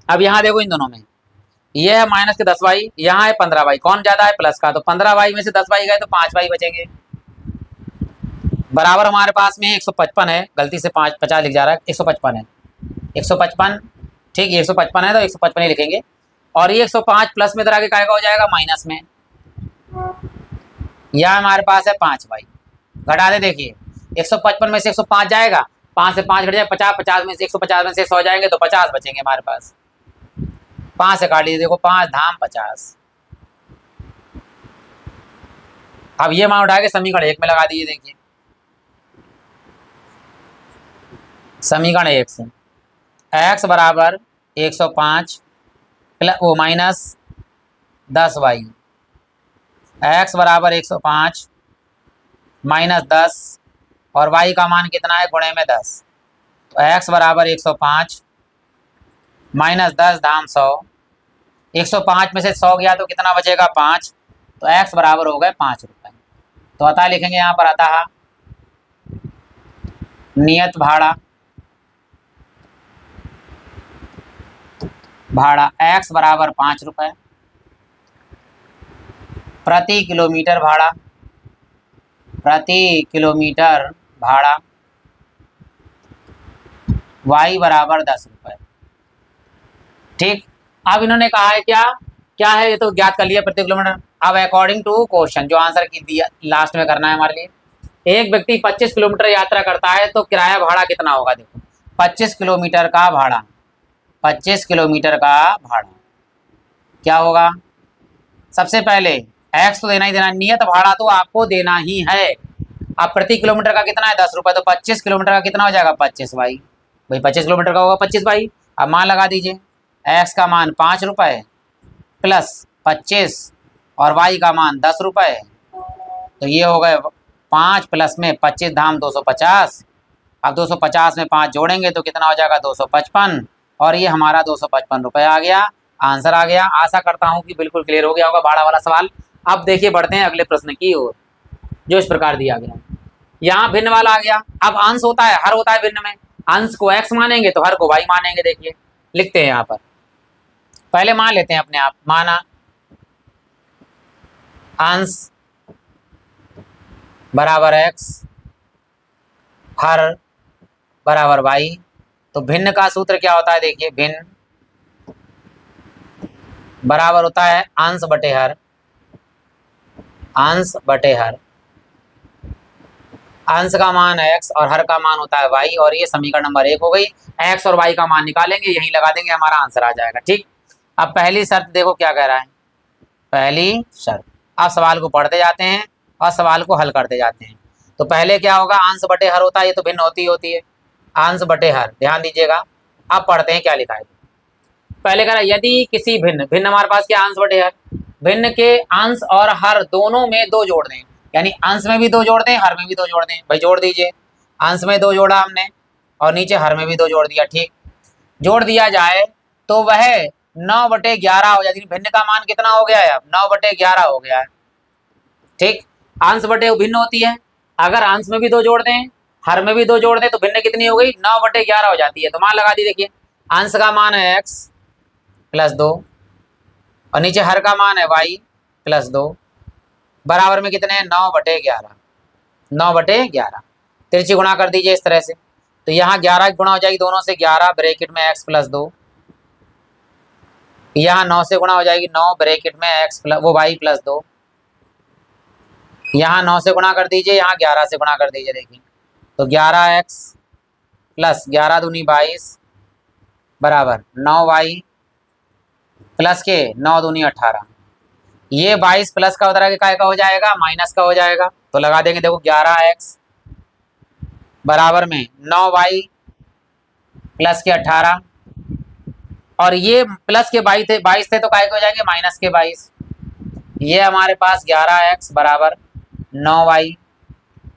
अब यहाँ देखो इन दोनों में, ये है माइनस के 10y, यहाँ है 15y, कौन ज्यादा है प्लस का, तो 15y में से 10y गए तो 5y बचेंगे, बराबर हमारे पास में 155 है। गलती से 50 लिख जा रहा है, 155 है, 155 ठीक, ये 155 है तो 155 ही लिखेंगे। और ये 105 प्लस में इधर आके क्या हो जाएगा माइनस में, यह हमारे पास है 5y, घटा दे देखिए 155 में से 105 जाएगा, 5 से 5 घट जाए 50, 50 में से 150 में से 100 जाएंगे तो 50 बचेंगे हमारे पास। 5 से काट लीजिए, देखो 5 धाम 50। अब ये मान उठा के समीकरण 1 में लगा दीजिए। देखिए समीकरण 1 से x बराबर 105 प्लस वो माइनस 10y, x बराबर 105 माइनस 10 और y का मान कितना है गुणे में 10, तो x बराबर 105 माइनस 10 धाम 100। 105 में से 100 गया तो कितना बचेगा 5, तो x बराबर हो गए 5 रुपए। तो अतः लिखेंगे यहाँ पर अतः नियत भाड़ा x बराबर 5 रुपए प्रति किलोमीटर भाड़ा, प्रति किलोमीटर भाड़ा y बराबर 10 रुपए। ठीक, अब इन्होंने कहा है क्या क्या है, ये तो ज्ञात कर लिया प्रति किलोमीटर। अब अकॉर्डिंग टू क्वेश्चन जो आंसर की दिया लास्ट में करना है हमारे लिए, एक व्यक्ति 25 किलोमीटर यात्रा करता है तो किराया भाड़ा कितना होगा। देखो 25 किलोमीटर का भाड़ा, 25 किलोमीटर का भाड़ा क्या होगा, सबसे पहले एक्स तो देना ही देना, नियत भाड़ा तो आपको देना ही है। अब प्रति किलोमीटर का कितना है 10 रुपए, तो 25 किलोमीटर का कितना हो जाएगा 25 भाई, 25 किलोमीटर का होगा 25 भाई। अब मान लगा दीजिए, एक्स का मान 5 रुपए प्लस 25 और वाई का मान 10 रुपए, तो ये हो गए 5 प्लस में 25 धाम 250। अब 250 में 5 जोड़ेंगे तो कितना हो जाएगा 255 और ये हमारा 255 रुपये आ गया, आंसर आ गया। आशा करता हूँ कि बिल्कुल क्लियर हो गया होगा भाड़ा वाला सवाल। अब देखिए बढ़ते हैं अगले प्रश्न की ओर जो इस प्रकार दिया गया। यहाँ भिन्न वाला आ गया। अब अंश होता है हर होता है भिन्न में, अंश को x मानेंगे तो हर को y मानेंगे। देखिए लिखते हैं यहाँ पर, पहले मान लेते हैं अपने आप, माना अंश बराबर x हर बराबर y, तो भिन्न का सूत्र क्या होता है। देखिए भिन्न बराबर होता है अंश बटे हर, अंश बटे हर, अंश का मान x और हर का मान होता है y, और ये समीकरण नंबर 1 हो गई। x और y का मान निकालेंगे, यही लगा देंगे, हमारा आंसर आ जाएगा। ठीक, अब पहली शर्त देखो क्या कह रहा है, पहली शर्त। अब सवाल को पढ़ते जाते हैं और सवाल को हल करते जाते हैं। तो पहले क्या होगा, अंश बटे हर होता है, ये तो भिन्न होती है, अंश बटे हर, ध्यान दीजिएगा। अब पढ़ते हैं क्या लिखा है। पहले कह रहा है यदि किसी भिन्न, भिन्न हमारे पास क्या अंश बटे हर, भिन्न के अंश और हर दोनों में 2 जोड़ दें, यानी अंश में भी 2 जोड़ दें हर में भी 2 जोड़ दें। भाई जोड़ दीजिए, अंश में 2 जोड़ा हमने और नीचे हर में भी 2 जोड़ दिया। ठीक, जोड़ दिया जाए तो वह 9/11 हो जाएगी। भिन्न का मान कितना हो गया है, अब 9/11 हो गया है। ठीक, अंश बटे भिन्न होती है, अगर अंश में भी 2 जोड़ दें हर में भी 2 जोड़ दें तो भिन्न कितनी हो गई 9/11 हो जाती है। तो मान लगा दी, देखिए अंश का मान है x प्लस 2 और नीचे हर का मान है y प्लस 2, बराबर में कितने हैं 9/11, 9/11। तिरछी गुणा कर दीजिए इस तरह से, तो यहाँ 11 गुणा हो जाएगी दोनों से 11, ब्रैकेट में x प्लस 2, यहाँ 9 से गुणा हो जाएगी 9 ब्रैकेट में x प्लस वो y प्लस 2। यहाँ 9 से गुणा कर दीजिए, यहाँ 11 से गुणा कर दीजिए। देखिए तो 11x प्लस 11 दूनी 22 बराबर 9y प्लस के 9 दूनी 18। ये 22 प्लस का उधर आगे काय का हो जाएगा, माइनस का हो जाएगा। तो लगा देंगे, देखो 11x बराबर में 9y प्लस के 18 और ये प्लस के 22 थे तो काय के हो जाएंगे माइनस के 22। ये हमारे पास 11x बराबर 9y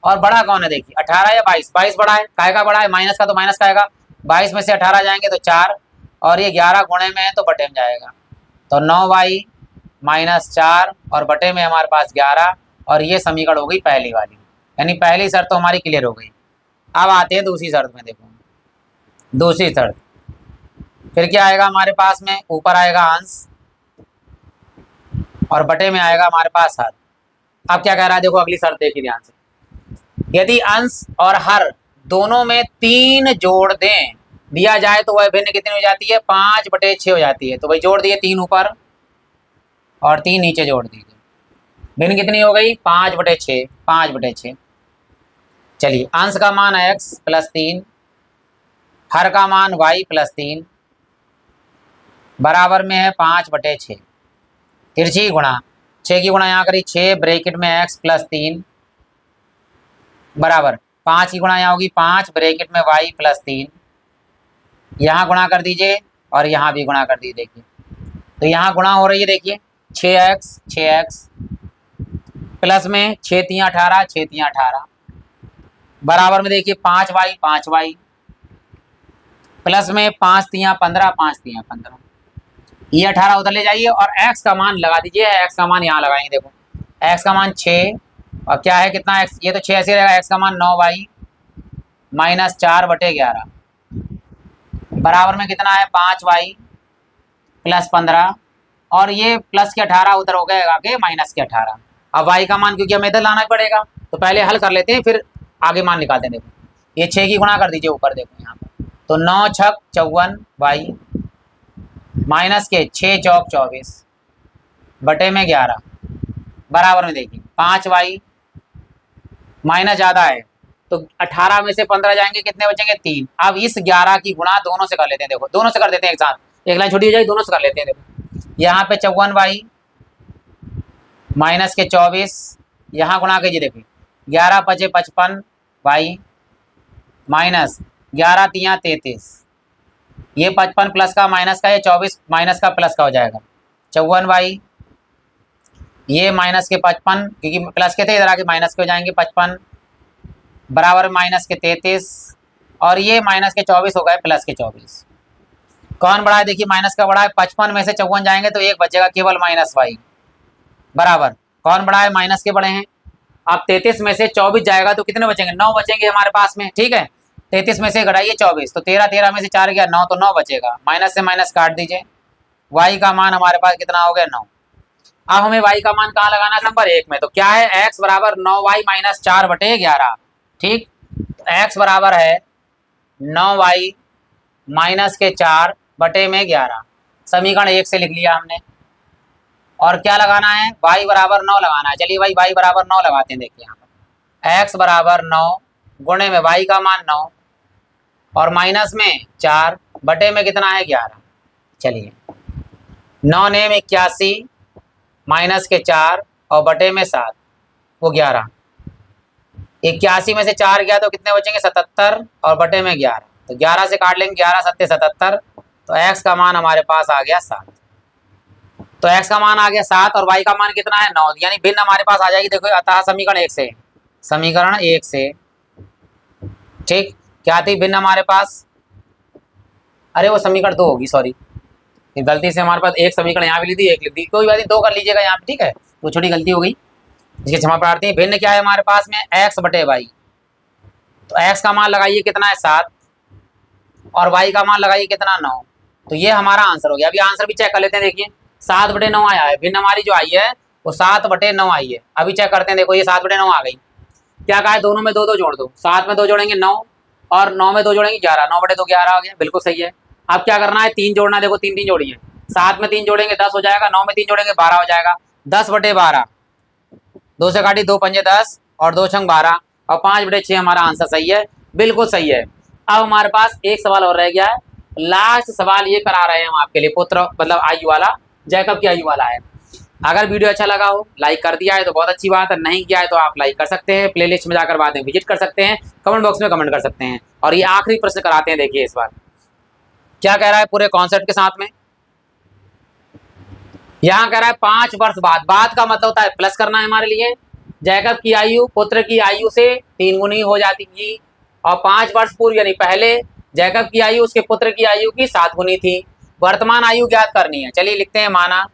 और बड़ा कौन है देखिए 18 या 22। 22 बड़ा है, काय का बड़ा है, माइनस का तो माइनस का आएगा। 22 में से 18 जाएंगे तो 4 और ये 11 गुणे में है तो बटे में जाएगा। तो 9y माइनस 4 और बटे में हमारे पास 11 और ये समीकरण हो गई पहली वाली, यानी पहली शर्त तो हमारी क्लियर हो गई। अब आते हैं दूसरी शर्त में। देखो दूसरी शर्त फिर क्या आएगा हमारे पास में, ऊपर आएगा अंश और बटे में आएगा हमारे पास हर। अब क्या कह रहा है, देखो अगली शर्त देखिए ध्यान से। यदि अंश और हर दोनों में 3 जोड़ दें दिया जाए तो वह भिन्न कितनी हो जाती है, 5/6 हो जाती है। तो भाई जोड़ दिए 3 ऊपर और 3 नीचे जोड़ दीजिए, भिन्न कितनी हो गई 5/6। 5/6। चलिए अंश का मान है x प्लस 3, हर का मान y प्लस 3 बराबर में है 5/6। तिरछी गुणा 6 की गुणा यहाँ करी 6 ब्रैकेट में x प्लस 3 बराबर 5 की गुणा यहाँ होगी 5 ब्रैकेट में y प्लस 3। यहाँ गुणा कर दीजिए और यहाँ भी गुणा कर दीजिए। देखिए तो यहाँ गुणा हो रही है, देखिए 6x प्लस में 6 3 18 6 3 18 बराबर में देखिए 5y प्लस में 5 3 15 5 3 15। ये 18 उधर ले जाइए और x का मान लगा दीजिए। x का मान यहाँ लगाएंगे, देखो x का मान 6 और क्या है कितना x, ये तो 6 ऐसे रहेगा। x का मान 9y माइनस 4/11 बराबर में कितना है 5y प्लस 15 और ये प्लस के 18 उधर हो गए आगे माइनस के 18। अब y का मान क्योंकि हमें इधर लाना पड़ेगा तो पहले हल कर लेते हैं फिर आगे मान निकालते हैं। देखो ये 6 की गुणा कर दीजिए ऊपर, देखो यहाँ पर तो 9 6 54y माइनस के 6 चौक 24 बटे में 11 बराबर में देखिए 5y माइनस ज़्यादा है तो 18 में से 15 जाएंगे, कितने बचेंगे 3। अब इस 11 की गुणा दोनों से कर लेते हैं। देखो दोनों से कर देते हैं एक साथ, एक लाइन छोटी हो जाएगी, दोनों से कर लेते हैं। देखो यहाँ पे 54y माइनस के 24 यहाँ गुणा कीजिए। देखिए 11 5 55y माइनस 11 3 33। ये 55 प्लस का माइनस का, ये 24 माइनस का प्लस का हो जाएगा 54y। ये माइनस के 55 क्योंकि प्लस के थे इधर आके माइनस के हो जाएंगे 55 बराबर माइनस के 33 और ये माइनस के 24 हो गए प्लस के 24। कौन बड़ा है देखिए, माइनस का बड़ा है। 55 में से 54 जाएंगे तो एक बचेगा केवल माइनस y बराबर कौन बड़ा है, माइनस के बड़े हैं। अब 33 में से 24 जाएगा तो कितने बचेंगे, 9 बचेंगे हमारे पास में। ठीक है 33 में से घटाइए 24 तो 13 13 में से 4 गया 9 तो 9 बचेगा। माइनस से माइनस काट दीजिए, y का मान हमारे पास कितना हो गया 9। अब हमें y का मान कहाँ लगाना है, नंबर 1 में। तो क्या है x बराबर 9y माइनस 4/11। ठीक तो x बराबर है 9y माइनस के 4/11। समीकरण 1 से लिख लिया हमने। और क्या लगाना है, y बराबर 9 लगाना है। चलिए भाई y बराबर 9 लगाते हैं। देखिए यहाँ पर x बराबर 9 गुणे में y का मान 9 और माइनस में 4 बटे में कितना है 11। चलिए 9 ने 81 माइनस के 4 और बटे में 7 वो 11। 81 में से 4 गया तो कितने बचेंगे 77 और बटे में 11 तो 11 से काट लेंगे 11 7 77 तो x का मान हमारे पास आ गया 7। तो x का मान आ गया 7 और y का मान कितना है 9, यानी भिन्न हमारे पास आ जाएगी। देखो अतः समीकरण 1 से ठीक क्या थी भिन्न हमारे पास, अरे वो समीकरण 2 होगी, सॉरी गलती से हमारे पास एक समीकरण यहाँ भी लिख दी एक लिख दी, कोई बात नहीं 2 कर लीजिएगा यहाँ पे। ठीक है वो छोटी गलती हो गई, इसकी क्षमा प्रार्थी है। भिन्न क्या है हमारे पास में x/y। तो x का मान लगाइए कितना है 7 और y का मान लगाइए कितना 9। तो ये हमारा आंसर हो गया। अभी आंसर भी चेक कर लेते हैं। देखिए 7/9 आया है, भिन्न हमारी जो आई है वो 7/9 आई है। अभी चेक करते हैं, देखो ये 7/9 आ गई। क्या कहा है, दोनों में 2 2 जोड़ दो। 7 में 2 जोड़ेंगे 9 और 9 में 2 जोड़ेंगे 11, 9/2 11 आ गया, बिल्कुल सही है। अब क्या करना है 3 जोड़ना है। देखो 3 3 जोड़िए 7 में 3 जोड़ेंगे 10 हो जाएगा, 9 में 3 जोड़ेंगे 12 हो जाएगा। 10/12, 2 से काटी 2 पंजे 10 और 2 छंग 12 और 5/6 हमारा आंसर सही है, बिल्कुल सही है। अब हमारे पास एक सवाल और रह गया है, लास्ट सवाल ये करा रहे हैं हम आपके लिए, पुत्र मतलब आयु वाला, जैकब की आयु वाला है। अगर वीडियो अच्छा लगा हो, लाइक कर दिया है तो बहुत अच्छी बात है, नहीं किया है तो आप लाइक कर सकते हैं, प्लेलिस्ट में जाकर बाद में विजिट कर सकते हैं, कमेंट बॉक्स में कमेंट कर सकते हैं। और ये आखिरी प्रश्न कराते हैं, देखिए इस बार क्या कह रहा है पूरे कॉन्सेप्ट के साथ में। यहाँ कह रहा है 5 वर्ष बाद, बाद का मतलब होता है प्लस करना है हमारे लिए। जैकब की आयु पुत्र की आयु से 3 गुनी हो जाती थी, और 5 वर्ष पूर्व यानी पहले जैकब की आयु उसके पुत्र की आयु की 7 गुनी थी। वर्तमान आयु ज्ञात करनी है। चलिए लिखते हैं, माना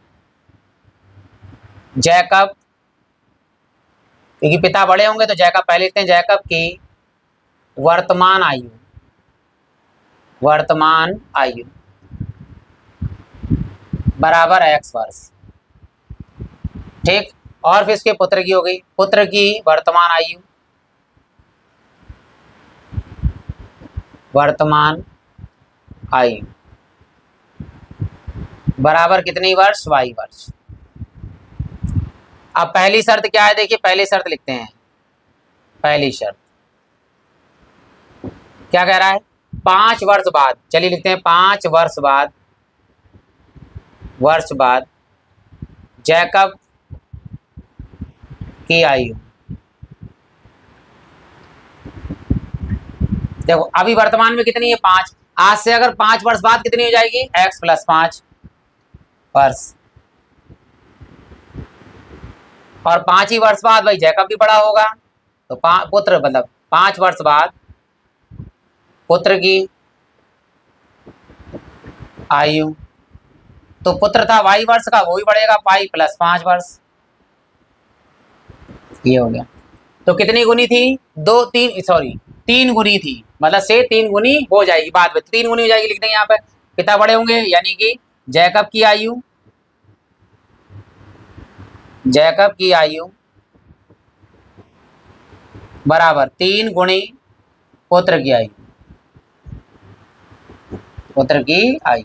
जैकब, क्योंकि पिता बड़े होंगे तो जैकब पहले लिखते हैं, जैकब की वर्तमान आयु, वर्तमान आयु बराबर x वर्ष, ठीक। और फिर इसके पुत्र की हो गई, पुत्र की वर्तमान आयु, वर्तमान आयु बराबर कितनी वर्ष, y वर्ष। अब पहली शर्त क्या है, देखिए पहली शर्त लिखते हैं। पहली शर्त क्या कह रहा है, 5 वर्ष बाद, चलिए लिखते हैं 5 वर्ष बाद, वर्ष बाद जैकब की आयु, देखो अभी वर्तमान में कितनी है 5, आज से अगर 5 वर्ष बाद कितनी हो जाएगी, x + 5 वर्ष। और 5 ही वर्ष बाद भाई जैकब भी बड़ा होगा, तो पुत्र मतलब 5 वर्ष बाद पुत्र की आयु, तो पुत्र था y वर्ष का, वो भी बढ़ेगा पाई + 5 वर्ष, ये हो गया। तो कितनी गुनी थी, 3 गुनी थी, मतलब से 3 गुनी हो जाएगी, बाद में 3 गुनी हो जाएगी, लिख देंगे यहाँ पे। पिता बड़े होंगे यानी कि जैकब की आयु, जैकब की आयु बराबर 3 गुणी पुत्र की आयु, पुत्र की आयु।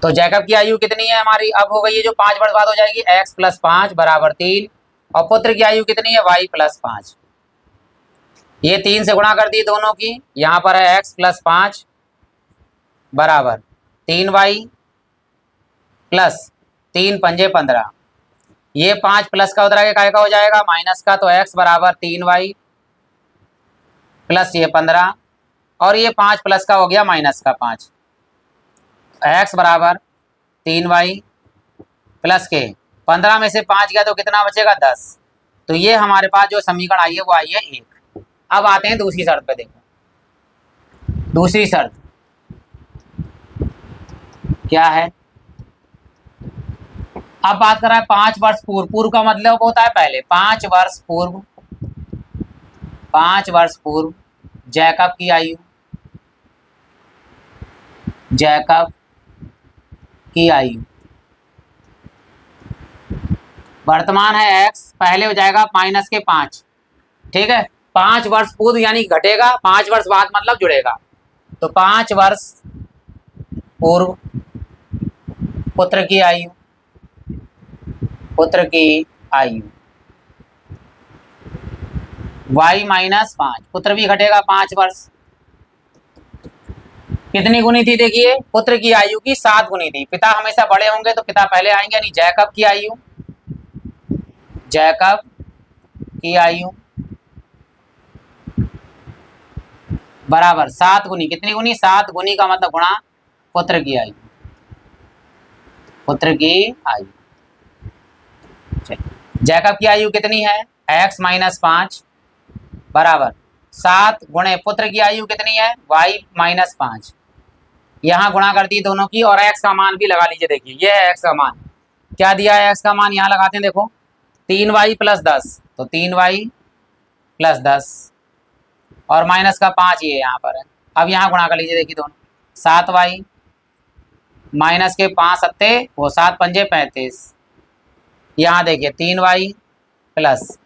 तो जैकब की आयु कितनी है हमारी, अब हो गई है जो 5 वर्ष बाद हो जाएगी, x + 5 बराबर 3, और पुत्र की आयु कितनी है, y + 5। ये 3 से गुणा कर दी दोनों की, यहाँ पर है x + 5 बराबर 3y + 3 पंजे 15, ये 5 प्लस का उधर आगे काय का हो जाएगा, माइनस का, तो x बराबर 3y + ये 15, और ये 5 प्लस का हो गया माइनस का 5, x बराबर 3y + के 15 में से 5 गया तो कितना बचेगा, 10। तो ये हमारे पास जो समीकरण आई है वो आई है 1। अब आते हैं दूसरी शर्त पे, देखो दूसरी शर्त क्या है। अब बात कर रहा है 5 वर्ष पूर्व, पूर्व का मतलब होता है पहले, 5 वर्ष पूर्व, 5 वर्ष पूर्व जैकब की आयु, जैकब की आयु वर्तमान है x, पहले हो जाएगा माइनस के 5, ठीक है। 5 वर्ष पूर्व यानी घटेगा, 5 वर्ष बाद मतलब जुड़ेगा, तो 5 वर्ष पूर्व पुत्र की आयु, पुत्र की आयु y - 5, पुत्र भी घटेगा 5 वर्ष, कितनी गुनी थी, देखिए पुत्र की आयु की 7 गुनी थी। पिता हमेशा बड़े होंगे तो पिता पहले आएंगे, यानी जैकब की आयु, जैकब की आयु बराबर 7 गुनी, कितनी गुनी, 7 गुनी का मतलब गुणा पुत्र की आयु, पुत्र की आयु। जैकब की आयु कितनी है, x - 5 बराबर 7 गुणे पुत्र की आयु कितनी है, y - 5, यहाँ गुणा कर दी दोनों की, और x का मान भी लगा लीजिए, देखिए ये है x का मान, क्या दिया है x का मान, यहाँ लगाते हैं, देखो 3y + 10, तो 3y + 10 और माइनस का 5 ये यहाँ पर है। अब यहाँ गुणा कर लीजिए, देखिए दोनों, 7y माइनस के 5 सत्ते वो 7 पंजे 35, यहाँ देखिए 3y +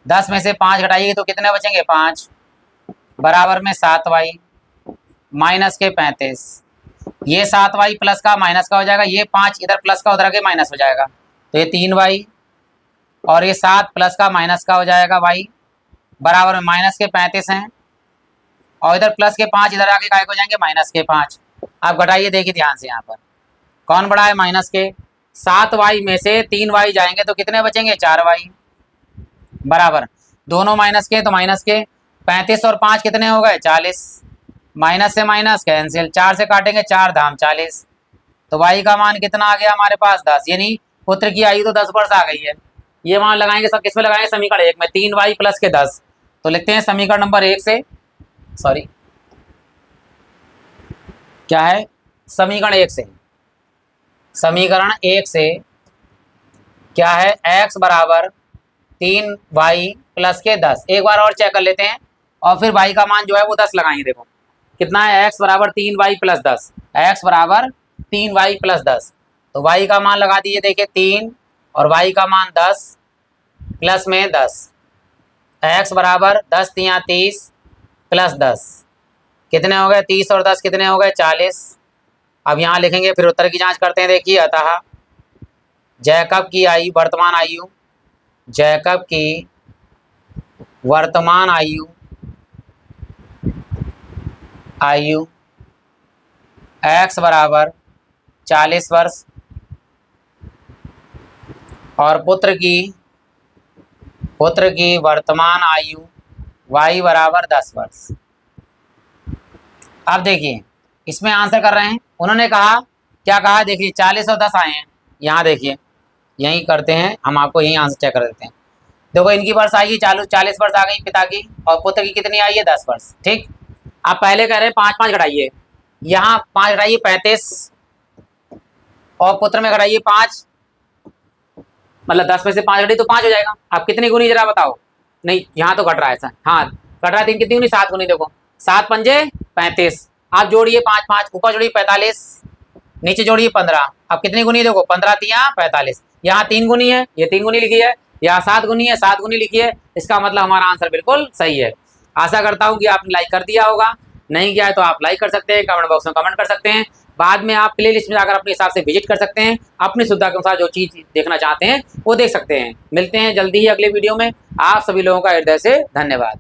10 में से 5 घटाइए तो कितने बचेंगे, 5 बराबर में 7y माइनस के 35, ये 7y प्लस का माइनस का हो जाएगा, ये 5 इधर प्लस का उधर आके माइनस हो जाएगा, तो ये 3y और ये 7 प्लस का माइनस का हो जाएगा y बराबर में माइनस के 35 हैं, और इधर प्लस के 5 इधर आके काय हो जाएंगे माइनस के 5। आप घटाइए, देखिए ध्यान से, यहाँ पर कौन बड़ा है माइनस के, 7y में से 3y जाएंगे तो कितने बचेंगे 4y बराबर, दोनों माइनस के तो माइनस के 35 और 5 कितने हो गए 40, माइनस से माइनस कैंसिल, 4 से काटेंगे 4 धाम 40, तो y का मान कितना आ गया हमारे पास 10, यानी पुत्र की आयु तो 10 वर्ष आ गई है। ये मान लगाएंगे सब किस में लगाएंगे, समीकरण 1 में, 3y प्लस के 10, तो लिखते हैं समीकरण नंबर 1 से, सॉरी क्या है, समीकरण 1 से, समीकरण 1 से क्या है, x बराबर 3y प्लस के 10, एक बार और चेक कर लेते हैं और फिर y का मान जो है वो 10 लगाएंगे। देखो कितना है, x बराबर 3y प्लस 10, x बराबर 3y प्लस 10, तो y का मान लगा दीजिए, देखिए 3 और y का मान 10 प्लस में 10, x बराबर 10 तिया 30 प्लस 10 कितने हो गए, 30 और 10 कितने हो गए 40। अब यहाँ लिखेंगे, फिर उत्तर की जांच करते हैं। देखिए अतः जैकब की आयु, वर्तमान आयु, जैकब की वर्तमान आयु x बराबर 40 वर्ष और पुत्र की वर्तमान आयु y बराबर 10 वर्ष। अब देखिए इसमें आंसर कर रहे हैं, उन्होंने कहा क्या कहा, देखिए 40 और 10 आए हैं, यहाँ देखिए यहीं करते हैं, हम आपको यहीं आंसर चेक कर देते हैं। देखो इनकी वर्ष आएगी 40 वर्ष आ गई पिता की, और पुत्र की कितनी आई है 10 वर्ष। ठीक, आप पहले कह रहे हैं 5 5 घटाइए, यहाँ 5 घटाइए 35 और पुत्र में घटाइए 5, मतलब 10 में से 5 घटाइए तो 5 हो जाएगा। आप कितनी गुनी जरा बताओ, नहीं यहाँ तो घट रहा है सर, हाँ घट रहा है, 3 कितनी गुनी 7 गुनी, देखो 7 पंजे 35, आप जोड़िए 5 5, ऊपर जोड़िए 45, नीचे जोड़िए 15, अब कितनी गुनी देखो 15 तिया 45, यहाँ 3 गुनी है, ये 3 गुनी लिखी है, यहाँ 7 गुनी है 7 गुनी लिखी है, इसका मतलब हमारा आंसर बिल्कुल सही है। आशा करता हूँ कि आपने लाइक कर दिया होगा, नहीं किया है तो आप लाइक कर सकते हैं, कमेंट बॉक्स में कमेंट कर सकते हैं, बाद में आप प्ले लिस्ट में जाकर अपने हिसाब से विजिट कर सकते हैं, अपनी सुविधा के अनुसार जो चीज़ देखना चाहते हैं वो देख सकते हैं। मिलते हैं जल्दी ही अगले वीडियो में, आप सभी लोगों का हृदय से धन्यवाद।